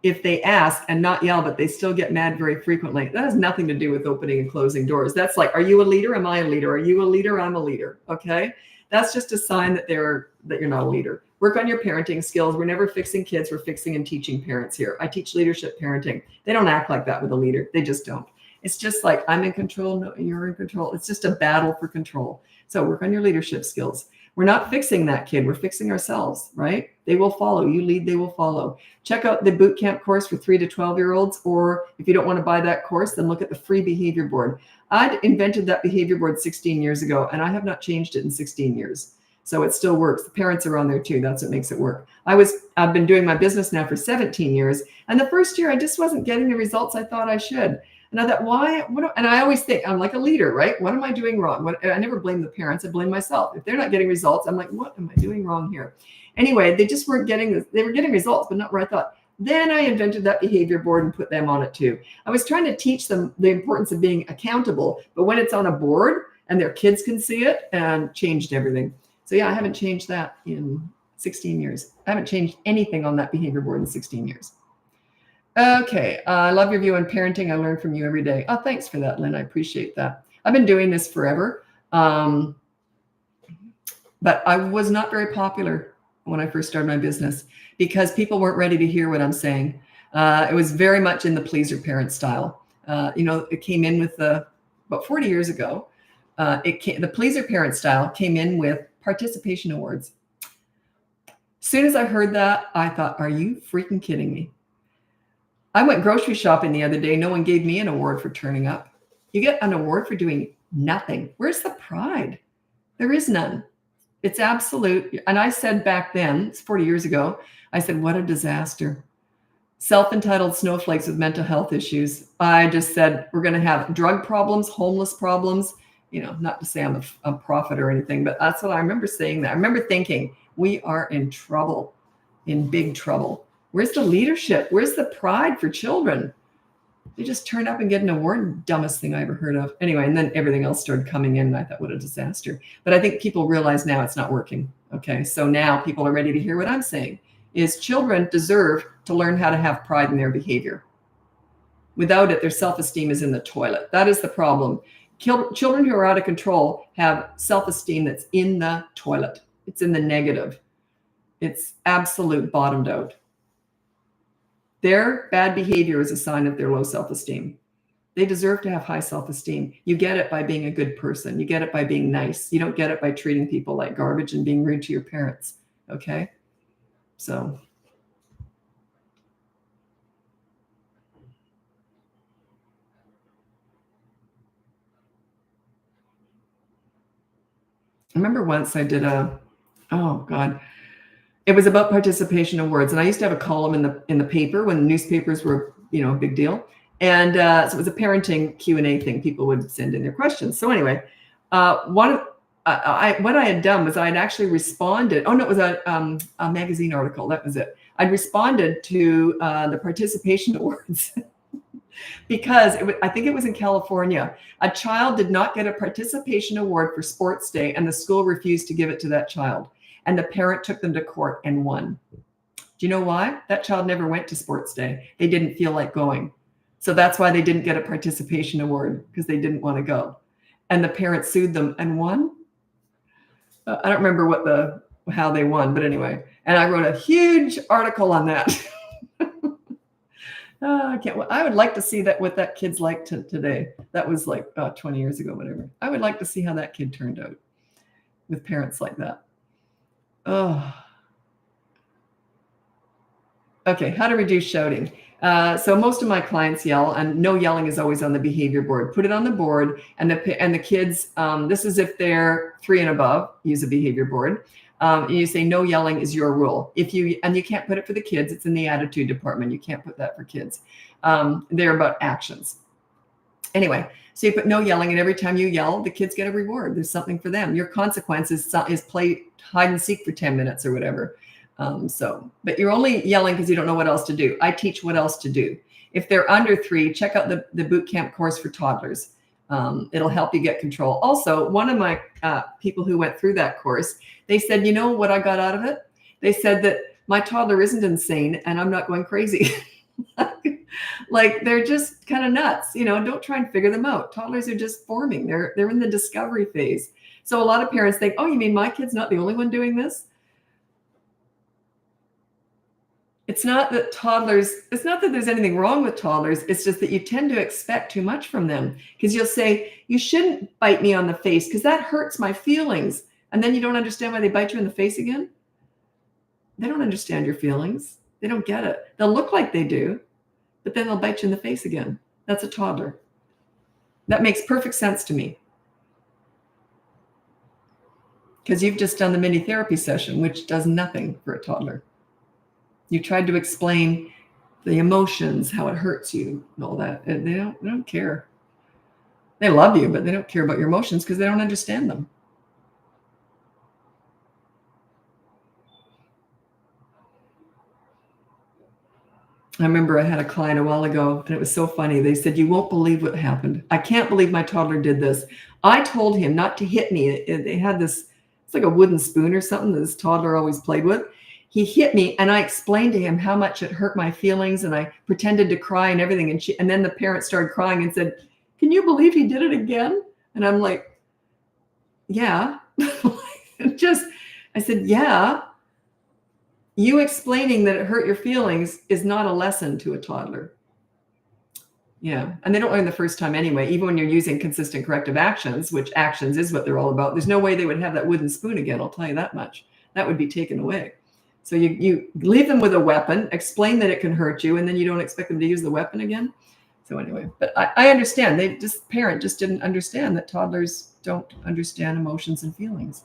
if they ask and not yell, but they still get mad very frequently. That has nothing to do with opening and closing doors. That's like, are you a leader? Am I a leader? Are you a leader? I'm a leader. Okay. That's just a sign that you're not a leader. Work on your parenting skills. We're never fixing kids. We're fixing and teaching parents here. I teach leadership parenting. They don't act like that with a leader. They just don't. It's just like, I'm in control. No, you're in control. It's just a battle for control. So work on your leadership skills. We're not fixing that kid. We're fixing ourselves, right? They will follow. You lead, they will follow. Check out the boot camp course for 3 to 12-year-olds, or if you don't want to buy that course, then look at the free behavior board. I invented that behavior board 16 years ago, and I have not changed it in 16 years. So it still works. The parents are on there too. That's what makes it work. I've been doing my business now for 17 years. And the first year I just wasn't getting the results I thought I should. And I thought, why? And I always think I'm like a leader, right? What am I doing wrong? I never blame the parents. I blame myself. If they're not getting results, I'm like, what am I doing wrong here? Anyway, they just weren't getting this. They were getting results, but not where I thought. Then I invented that behavior board and put them on it too. I was trying to teach them the importance of being accountable, but when it's on a board and their kids can see it, and changed everything. So yeah, I haven't changed that in 16 years. I haven't changed anything on that behavior board in 16 years. Okay, I love your view on parenting. I learn from you every day. Oh, thanks for that, Lynn. I appreciate that. I've been doing this forever, but I was not very popular when I first started my business because people weren't ready to hear what I'm saying. It was very much in the pleaser parent style. It came in with about 40 years ago. The pleaser parent style came in with participation awards. As soon as I heard that, I thought, are you freaking kidding me? I went grocery shopping the other day. No one gave me an award for turning up. You get an award for doing nothing. Where's the pride? There is none. It's absolute. And I said back then, it's 40 years ago, I said, what a disaster. Self-entitled snowflakes with mental health issues. I just said, we're going to have drug problems, homeless problems. Not to say I'm a prophet or anything, but that's what I remember saying that. I remember thinking, we are in trouble, in big trouble. Where's the leadership? Where's the pride for children? They just turn up and get an award. Dumbest thing I ever heard of. Anyway, and then everything else started coming in. And I thought, what a disaster. But I think people realize now it's not working. Okay, so now people are ready to hear what I'm saying. Is children deserve to learn how to have pride in their behavior. Without it, their self-esteem is in the toilet. That is the problem. Children who are out of control have self-esteem that's in the toilet. It's in the negative. It's absolute bottomed out. Their bad behavior is a sign of their low self-esteem. They deserve to have high self-esteem. You get it by being a good person. You get it by being nice. You don't get it by treating people like garbage and being rude to your parents. Okay? So I remember once I did oh God, it was about participation awards, and I used to have a column in the paper when newspapers were a big deal, and so it was a parenting Q&A thing. People would send in their questions. So anyway, what I had done was I had actually responded. Oh no, it was a magazine article. That was it. I'd responded to the participation awards. Because I think it was in California, a child did not get a participation award for sports day, and the school refused to give it to that child. And the parent took them to court and won. Do you know why? That child never went to sports day. They didn't feel like going. So that's why they didn't get a participation award, because they didn't want to go. And the parent sued them and won. I don't remember how they won, but anyway. And I wrote a huge article on that. I would like to see what that kid's like today. That was like 20 years ago, whatever. I would like to see how that kid turned out with parents like that. Oh. Okay, how to reduce shouting. So most of my clients yell, and no yelling is always on the behavior board. Put it on the board, and the kids, this is if they're 3 and above, use a behavior board. You say no yelling is your rule. And you can't put it for the kids. It's in the attitude department. You can't put that for kids. They're about actions. Anyway, so you put no yelling, and every time you yell, the kids get a reward. There's something for them. Your consequence is play hide and seek for 10 minutes or whatever. But you're only yelling because you don't know what else to do. I teach what else to do. If they're under 3, check out the boot camp course for toddlers. It'll help you get control. Also, one of my people who went through that course, they said, you know what I got out of it? They said that my toddler isn't insane and I'm not going crazy. Like they're just kind of nuts. Don't try and figure them out. Toddlers are just forming. They're in the discovery phase. So a lot of parents think, oh, you mean my kid's not the only one doing this? It's not that there's anything wrong with toddlers. It's just that you tend to expect too much from them, because you'll say, you shouldn't bite me on the face because that hurts my feelings. And then you don't understand why they bite you in the face again. They don't understand your feelings. They don't get it. They'll look like they do, but then they'll bite you in the face again. That's a toddler. That makes perfect sense to me. Because you've just done the mini therapy session, which does nothing for a toddler. You tried to explain the emotions, how it hurts you, and all that. And they don't care. They love you, but they don't care about your emotions because they don't understand them. I remember I had a client a while ago, and it was so funny. They said, you won't believe what happened. I can't believe my toddler did this. I told him not to hit me. They had this, it's like a wooden spoon or something that this toddler always played with. He hit me, and I explained to him how much it hurt my feelings, and I pretended to cry and everything. And then the parent started crying and said, can you believe he did it again? And I'm like, yeah. I said, yeah. You explaining that it hurt your feelings is not a lesson to a toddler. Yeah. And they don't learn the first time anyway, even when you're using consistent corrective actions, which actions is what they're all about. There's no way they would have that wooden spoon again. I'll tell you that much. That would be taken away. So you leave them with a weapon, explain that it can hurt you, and then you don't expect them to use the weapon again. So anyway, but I understand. Parent just didn't understand that toddlers don't understand emotions and feelings.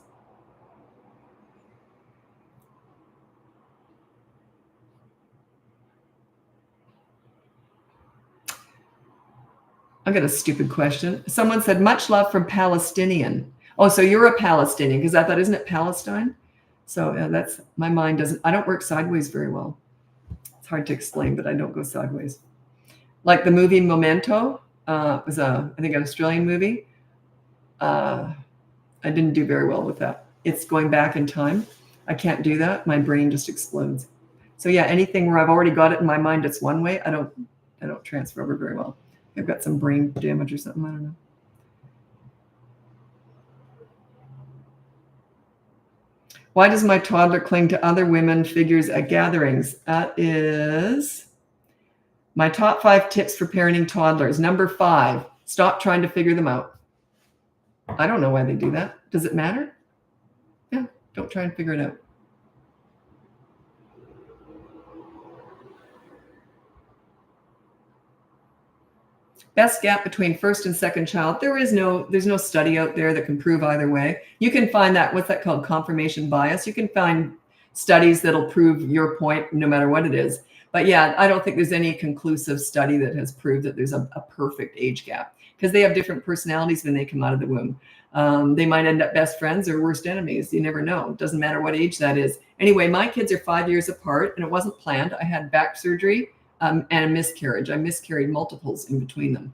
I got a stupid question. Someone said, much love from Palestinian. Oh, so you're a Palestinian, because I thought, isn't it Palestine? So that's, my mind doesn't, I don't work sideways very well. It's hard to explain, but I don't go sideways. Like the movie Memento, was I think an Australian movie. I didn't do very well with that. It's going back in time. I can't do that. My brain just explodes. So yeah, anything where I've already got it in my mind, it's one way. I don't transfer over very well. I've got some brain damage or something. I don't know. Why does my toddler cling to other women figures at gatherings? That is my top 5 tips for parenting toddlers. Number 5, stop trying to figure them out. I don't know why they do that. Does it matter? Yeah, don't try and figure it out. Best gap between first and second child. There's no study out there that can prove either way. You can find that, what's that called? Confirmation bias. You can find studies that'll prove your point no matter what it is. But yeah, I don't think there's any conclusive study that has proved that there's a perfect age gap, because they have different personalities when they come out of the womb. They might end up best friends or worst enemies. You never know. It doesn't matter what age that is. Anyway, my kids are 5 years apart, and it wasn't planned. I had back surgery and a miscarriage. I miscarried multiples in between them.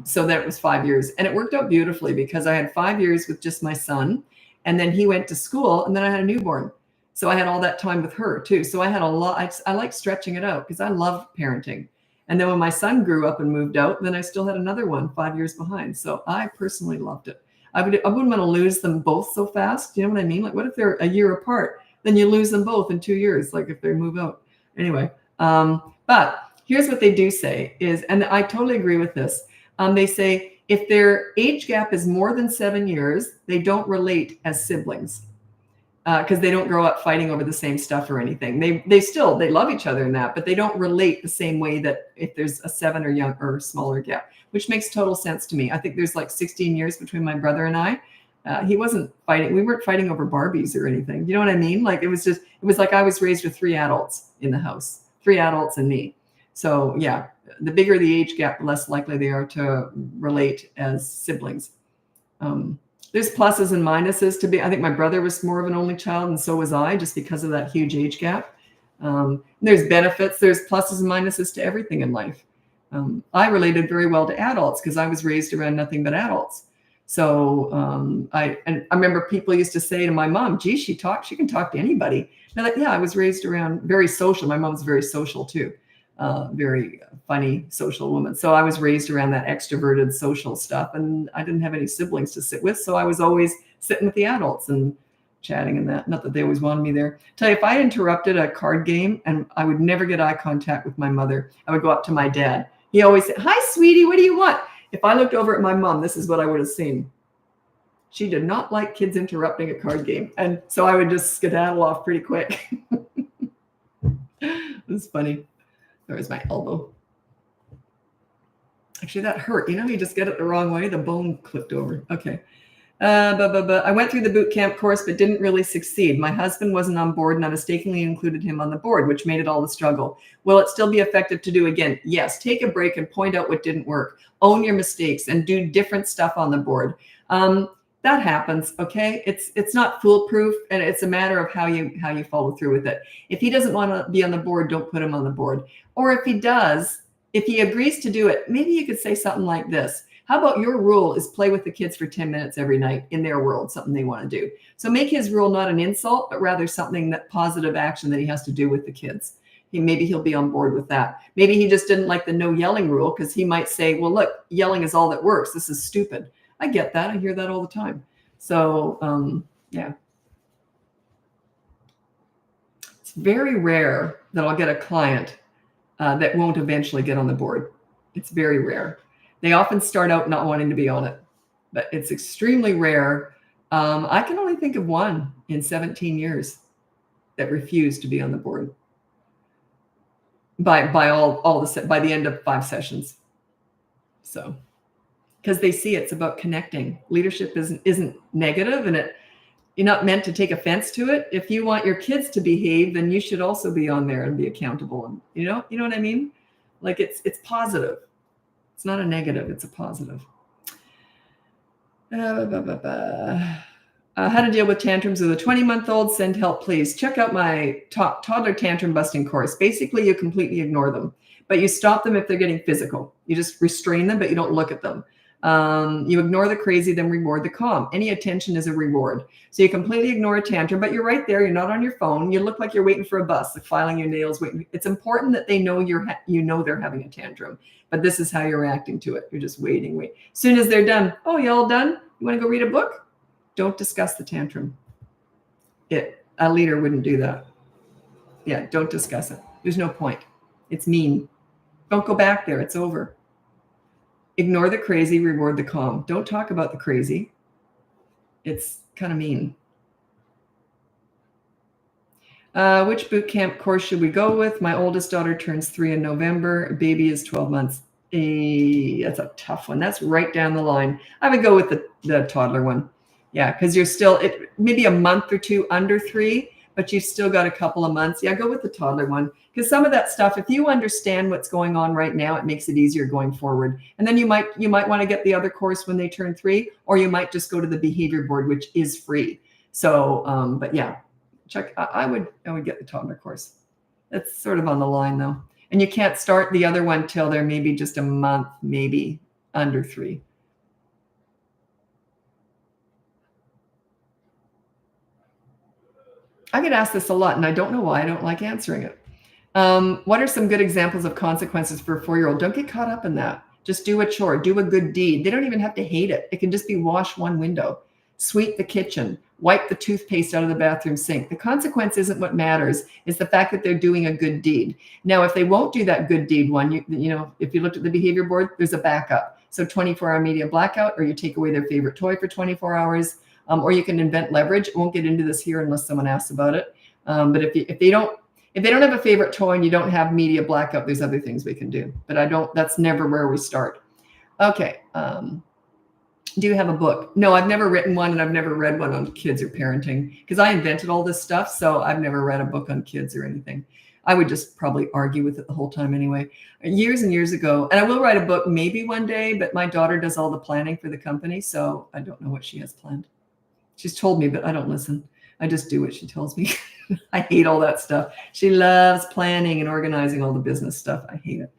So that was 5 years. And it worked out beautifully, because I had 5 years with just my son, and then he went to school, and then I had a newborn. So I had all that time with her too. So I had a lot. I like stretching it out, because I love parenting. And then when my son grew up and moved out, then I still had another one 5 years behind. So I personally loved it. I wouldn't want to lose them both so fast. You know what I mean? Like, what if they're a year apart? Then you lose them both in 2 years, like if they move out. Anyway, but here's what they do say is, and I totally agree with this. They say if their age gap is more than 7 years, they don't relate as siblings, because they don't grow up fighting over the same stuff or anything. They love each other in that, but they don't relate the same way that if there's a 7 or smaller gap, which makes total sense to me. I think there's like 16 years between my brother and I. He wasn't fighting. We weren't fighting over Barbies or anything. You know what I mean? Like it was like I was raised with 3 adults in the house, 3 adults and me. So yeah, the bigger the age gap, the less likely they are to relate as siblings. There's pluses and minuses to be. I think my brother was more of an only child, and so was I, just because of that huge age gap. There's benefits. There's pluses and minuses to everything in life. I related very well to adults because I was raised around nothing but adults. So I remember people used to say to my mom, "Gee, she can talk to anybody." And I'm like, yeah, I was raised around very social. My mom's very social too. Very funny social woman. So I was raised around that extroverted social stuff, and I didn't have any siblings to sit with. So I was always sitting with the adults and chatting and that. Not that they always wanted me there. Tell you, if I interrupted a card game, and I would never get eye contact with my mother, I would go up to my dad. He always said, "Hi, sweetie, what do you want?" If I looked over at my mom, this is what I would have seen. She did not like kids interrupting a card game. And so I would just skedaddle off pretty quick. It was funny. There's my elbow. Actually, that hurt. You know, you just get it the wrong way. The bone clipped over. Okay. I went through the boot camp course, but didn't really succeed. My husband wasn't on board, and I mistakenly included him on the board, which made it all the struggle. Will it still be effective to do again? Yes. Take a break and point out what didn't work. Own your mistakes and do different stuff on the board. That happens. Okay. It's not foolproof, and it's a matter of how you follow through with it. If he doesn't want to be on the board, don't put him on the board. Or if he does, if he agrees to do it, maybe you could say something like this. How about your rule is play with the kids for 10 minutes every night in their world, something they want to do. So make his rule not an insult, but rather something that positive action that he has to do with the kids. Maybe he'll be on board with that. Maybe he just didn't like the no yelling rule, because he might say, well, look, yelling is all that works. This is stupid. I get that. I hear that all the time. So, yeah. It's very rare that I'll get a client that won't eventually get on the board. It's very rare. They often start out not wanting to be on it, but it's extremely rare. I can only think of one in 17 years. that refuse to be on the board by the end of 5 sessions. So, because they see it's about connecting. Leadership isn't negative, and you're not meant to take offense to it. If you want your kids to behave, then you should also be on there and be accountable. And you know what I mean? Like it's positive. It's not a negative, it's a positive. How to deal with tantrums with a 20-month-old, send help, please. Check out my toddler tantrum busting course. Basically, you completely ignore them, but you stop them if they're getting physical. You just restrain them, but you don't look at them. You ignore the crazy, then reward the calm. Any attention is a reward. So you completely ignore a tantrum, but you're right there. You're not on your phone. You look like you're waiting for a bus, like filing your nails. Waiting. It's important that they know they're having a tantrum, but this is how you're reacting to it. You're just waiting. As soon as they're done, oh, you all done? You want to go read a book? Don't discuss the tantrum. A leader wouldn't do that. Yeah, don't discuss it. There's no point. It's mean. Don't go back there. It's over. Ignore the crazy, reward the calm. Don't talk about the crazy. It's kind of mean. Which boot camp course should we go with? My oldest daughter turns 3 in November. Baby is 12 months. That's a tough one. That's right down the line. I would go with the toddler one. Yeah, because you're still maybe a month or 2 under 3, but you've still got a couple of months. Yeah, go with the toddler one, because some of that stuff, if you understand what's going on right now, it makes it easier going forward. And then you might want to get the other course when they turn 3, or you might just go to the behavior board, which is free. So, but yeah, I would get the toddler course. That's sort of on the line though. And you can't start the other one till they're maybe just a month, maybe under 3. I get asked this a lot, and I don't know why. I don't like answering it. What are some good examples of consequences for a 4-year-old? Don't get caught up in that. Just do a chore, do a good deed. They don't even have to hate it. It can just be wash one window, sweep the kitchen, wipe the toothpaste out of the bathroom sink. The consequence isn't what matters. It's the fact that they're doing a good deed. Now, if they won't do that good deed one, if you looked at the behavior board, there's a backup. So 24-hour media blackout, or you take away their favorite toy for 24 hours. Or you can invent leverage. I won't get into this here unless someone asks about it. But if they don't have a favorite toy and you don't have media blackout, there's other things we can do. But that's never where we start. Okay. Do you have a book? No, I've never written one, and I've never read one on kids or parenting, because I invented all this stuff. So I've never read a book on kids or anything. I would just probably argue with it the whole time anyway. Years and years ago, and I will write a book maybe one day, but my daughter does all the planning for the company. So I don't know what she has planned. She's told me, but I don't listen. I just do what she tells me. I hate all that stuff. She loves planning and organizing all the business stuff. I hate it.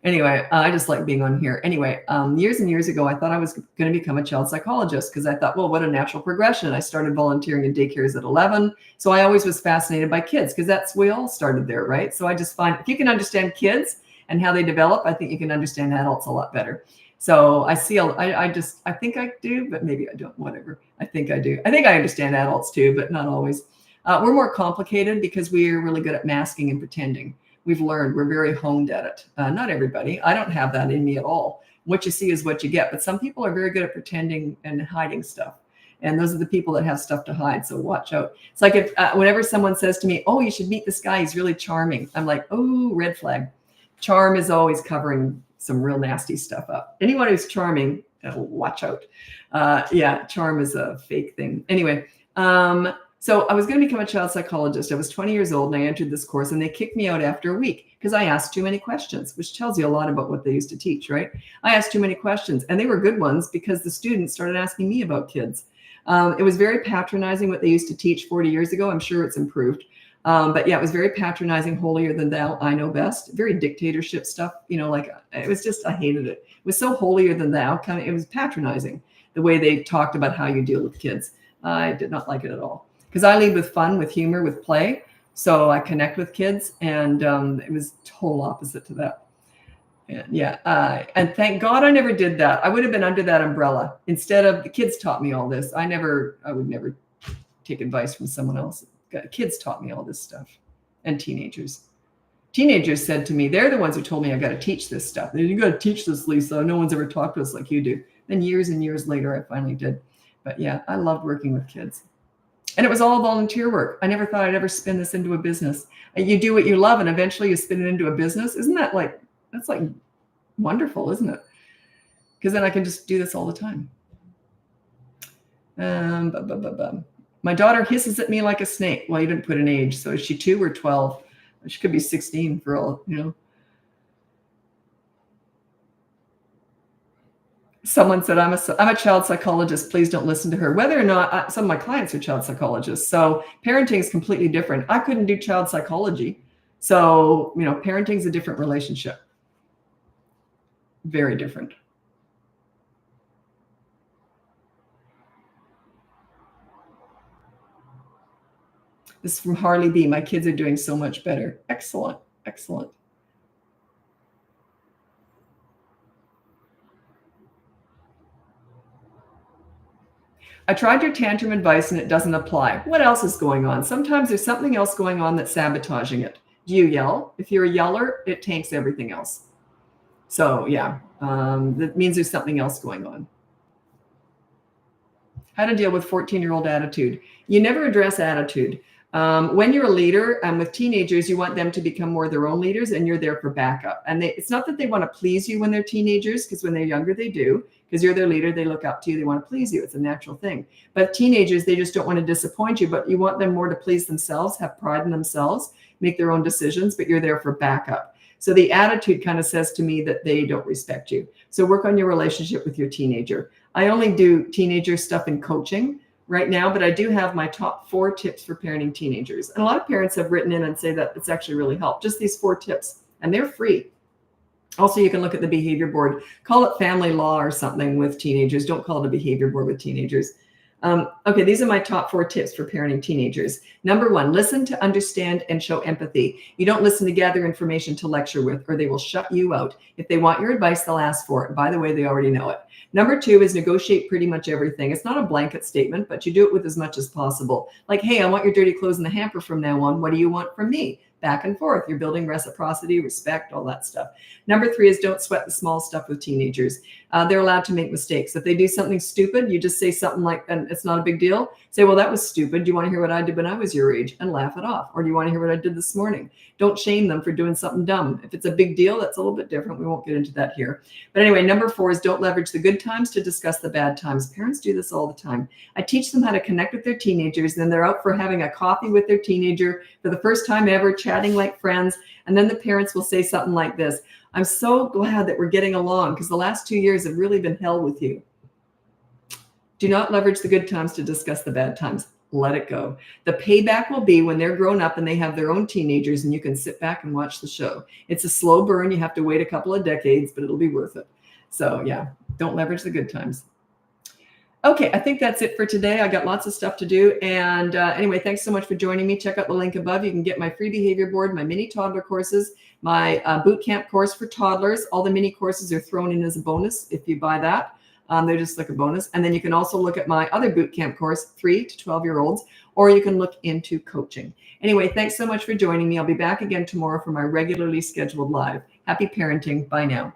Anyway, I just like being on here. Anyway, years and years ago, I thought I was going to become a child psychologist, because I thought, well, what a natural progression. I started volunteering in daycares at 11. So I always was fascinated by kids, because we all started there, right? So I just find if you can understand kids and how they develop, I think you can understand adults a lot better. So I think I do, but maybe I don't, whatever. I think I do. I think I understand adults too, but not always. We're more complicated because we're really good at masking and pretending. We've learned, we're very honed at it. Not everybody. I don't have that in me at all. What you see is what you get, but some people are very good at pretending and hiding stuff. And those are the people that have stuff to hide. So watch out. It's like whenever someone says to me, oh, you should meet this guy, he's really charming. I'm like, oh, red flag. Charm is always covering some real nasty stuff up. Anyone who's charming, watch out. Yeah, charm is a fake thing. Anyway, so I was going to become a child psychologist. I was 20 years old and I entered this course, and they kicked me out after a week because I asked too many questions, which tells you a lot about what they used to teach, right? I asked too many questions, and they were good ones because the students started asking me about kids. It was very patronizing what they used to teach 40 years ago. I'm sure it's improved. But yeah, it was very patronizing, holier than thou, I know best, very dictatorship stuff, it was just, I hated it. It was so holier than thou, it was patronizing the way they talked about how you deal with kids. I did not like it at all, because I lead with fun, with humor, with play. So I connect with kids, and it was total opposite to that. And thank God I never did that. I would have been under that umbrella. Instead of the kids taught me all this. I would never take advice from someone else. Kids taught me all this stuff, and teenagers. Teenagers said to me, they're the ones who told me I got to teach this stuff. You got to teach this, Lisa. No one's ever talked to us like you do. Then years and years later, I finally did. But yeah, I loved working with kids. And it was all volunteer work. I never thought I'd ever spin this into a business. You do what you love and eventually you spin it into a business. Isn't that like, that's like wonderful, isn't it? Because then I can just do this all the time. My daughter hisses at me like a snake. Well, you didn't put an age. So is she 2 or 12? She could be 16 for all, you know. Someone said, I'm a child psychologist. Please don't listen to her. Whether or not some of my clients are child psychologists. So parenting is completely different. I couldn't do child psychology. So, you know, parenting is a different relationship. Very different. This is from Harley B. My kids are doing so much better. Excellent. Excellent. I tried your tantrum advice and it doesn't apply. What else is going on? Sometimes there's something else going on that's sabotaging it. Do you yell? If you're a yeller, it tanks everything else. So yeah, that means there's something else going on. How to deal with 14-year-old attitude. You never address attitude. When you're a leader and with teenagers, you want them to become more their own leaders and you're there for backup. And it's not that they want to please you when they're teenagers, because when they're younger, they do, because you're their leader. They look up to you. They want to please you. It's a natural thing. But teenagers, they just don't want to disappoint you, but you want them more to please themselves, have pride in themselves, make their own decisions, but you're there for backup. So the attitude kind of says to me that they don't respect you. So work on your relationship with your teenager. I only do teenager stuff in coaching right now, but I do have my top 4 tips for parenting teenagers. And a lot of parents have written in and say that it's actually really helped. Just these 4 tips, and they're free. Also, you can look at the behavior board. Call it family law or something with teenagers. Don't call it a behavior board with teenagers. Okay, these are my top 4 tips for parenting teenagers. Number 1, listen to understand and show empathy. You don't listen to gather information to lecture with, or they will shut you out. If they want your advice, they'll ask for it. By the way, they already know it. Number 2 is negotiate pretty much everything. It's not a blanket statement, but you do it with as much as possible. Like, hey, I want your dirty clothes in the hamper from now on. What do you want from me? Back and forth. You're building reciprocity, respect, all that stuff. Number 3 is don't sweat the small stuff with teenagers. They're allowed to make mistakes. If they do something stupid, you just say something like, and it's not a big deal. Say, well, that was stupid. Do you want to hear what I did when I was your age? And laugh it off. Or do you want to hear what I did this morning? Don't shame them for doing something dumb. If it's a big deal, that's a little bit different. We won't get into that here. But anyway, number 4 is don't leverage the good times to discuss the bad times. Parents do this all the time. I teach them how to connect with their teenagers. Then they're out for having a coffee with their teenager for the first time ever, chatting like friends. And then the parents will say something like this: I'm so glad that we're getting along because the last 2 years have really been hell with you. Do not leverage the good times to discuss the bad times. Let it go. The payback will be when they're grown up and they have their own teenagers and you can sit back and watch the show. It's a slow burn. You have to wait a couple of decades, but it'll be worth it. So yeah, don't leverage the good times. Okay, I think that's it for today. I got lots of stuff to do. And anyway, thanks so much for joining me. Check out the link above. You can get my free behavior board, my mini toddler courses, my boot camp course for toddlers. All the mini courses are thrown in as a bonus if you buy that. They're just like a bonus. And then you can also look at my other boot camp course, 3 to 12-year-olds, or you can look into coaching. Anyway, thanks so much for joining me. I'll be back again tomorrow for my regularly scheduled live. Happy parenting. Bye now.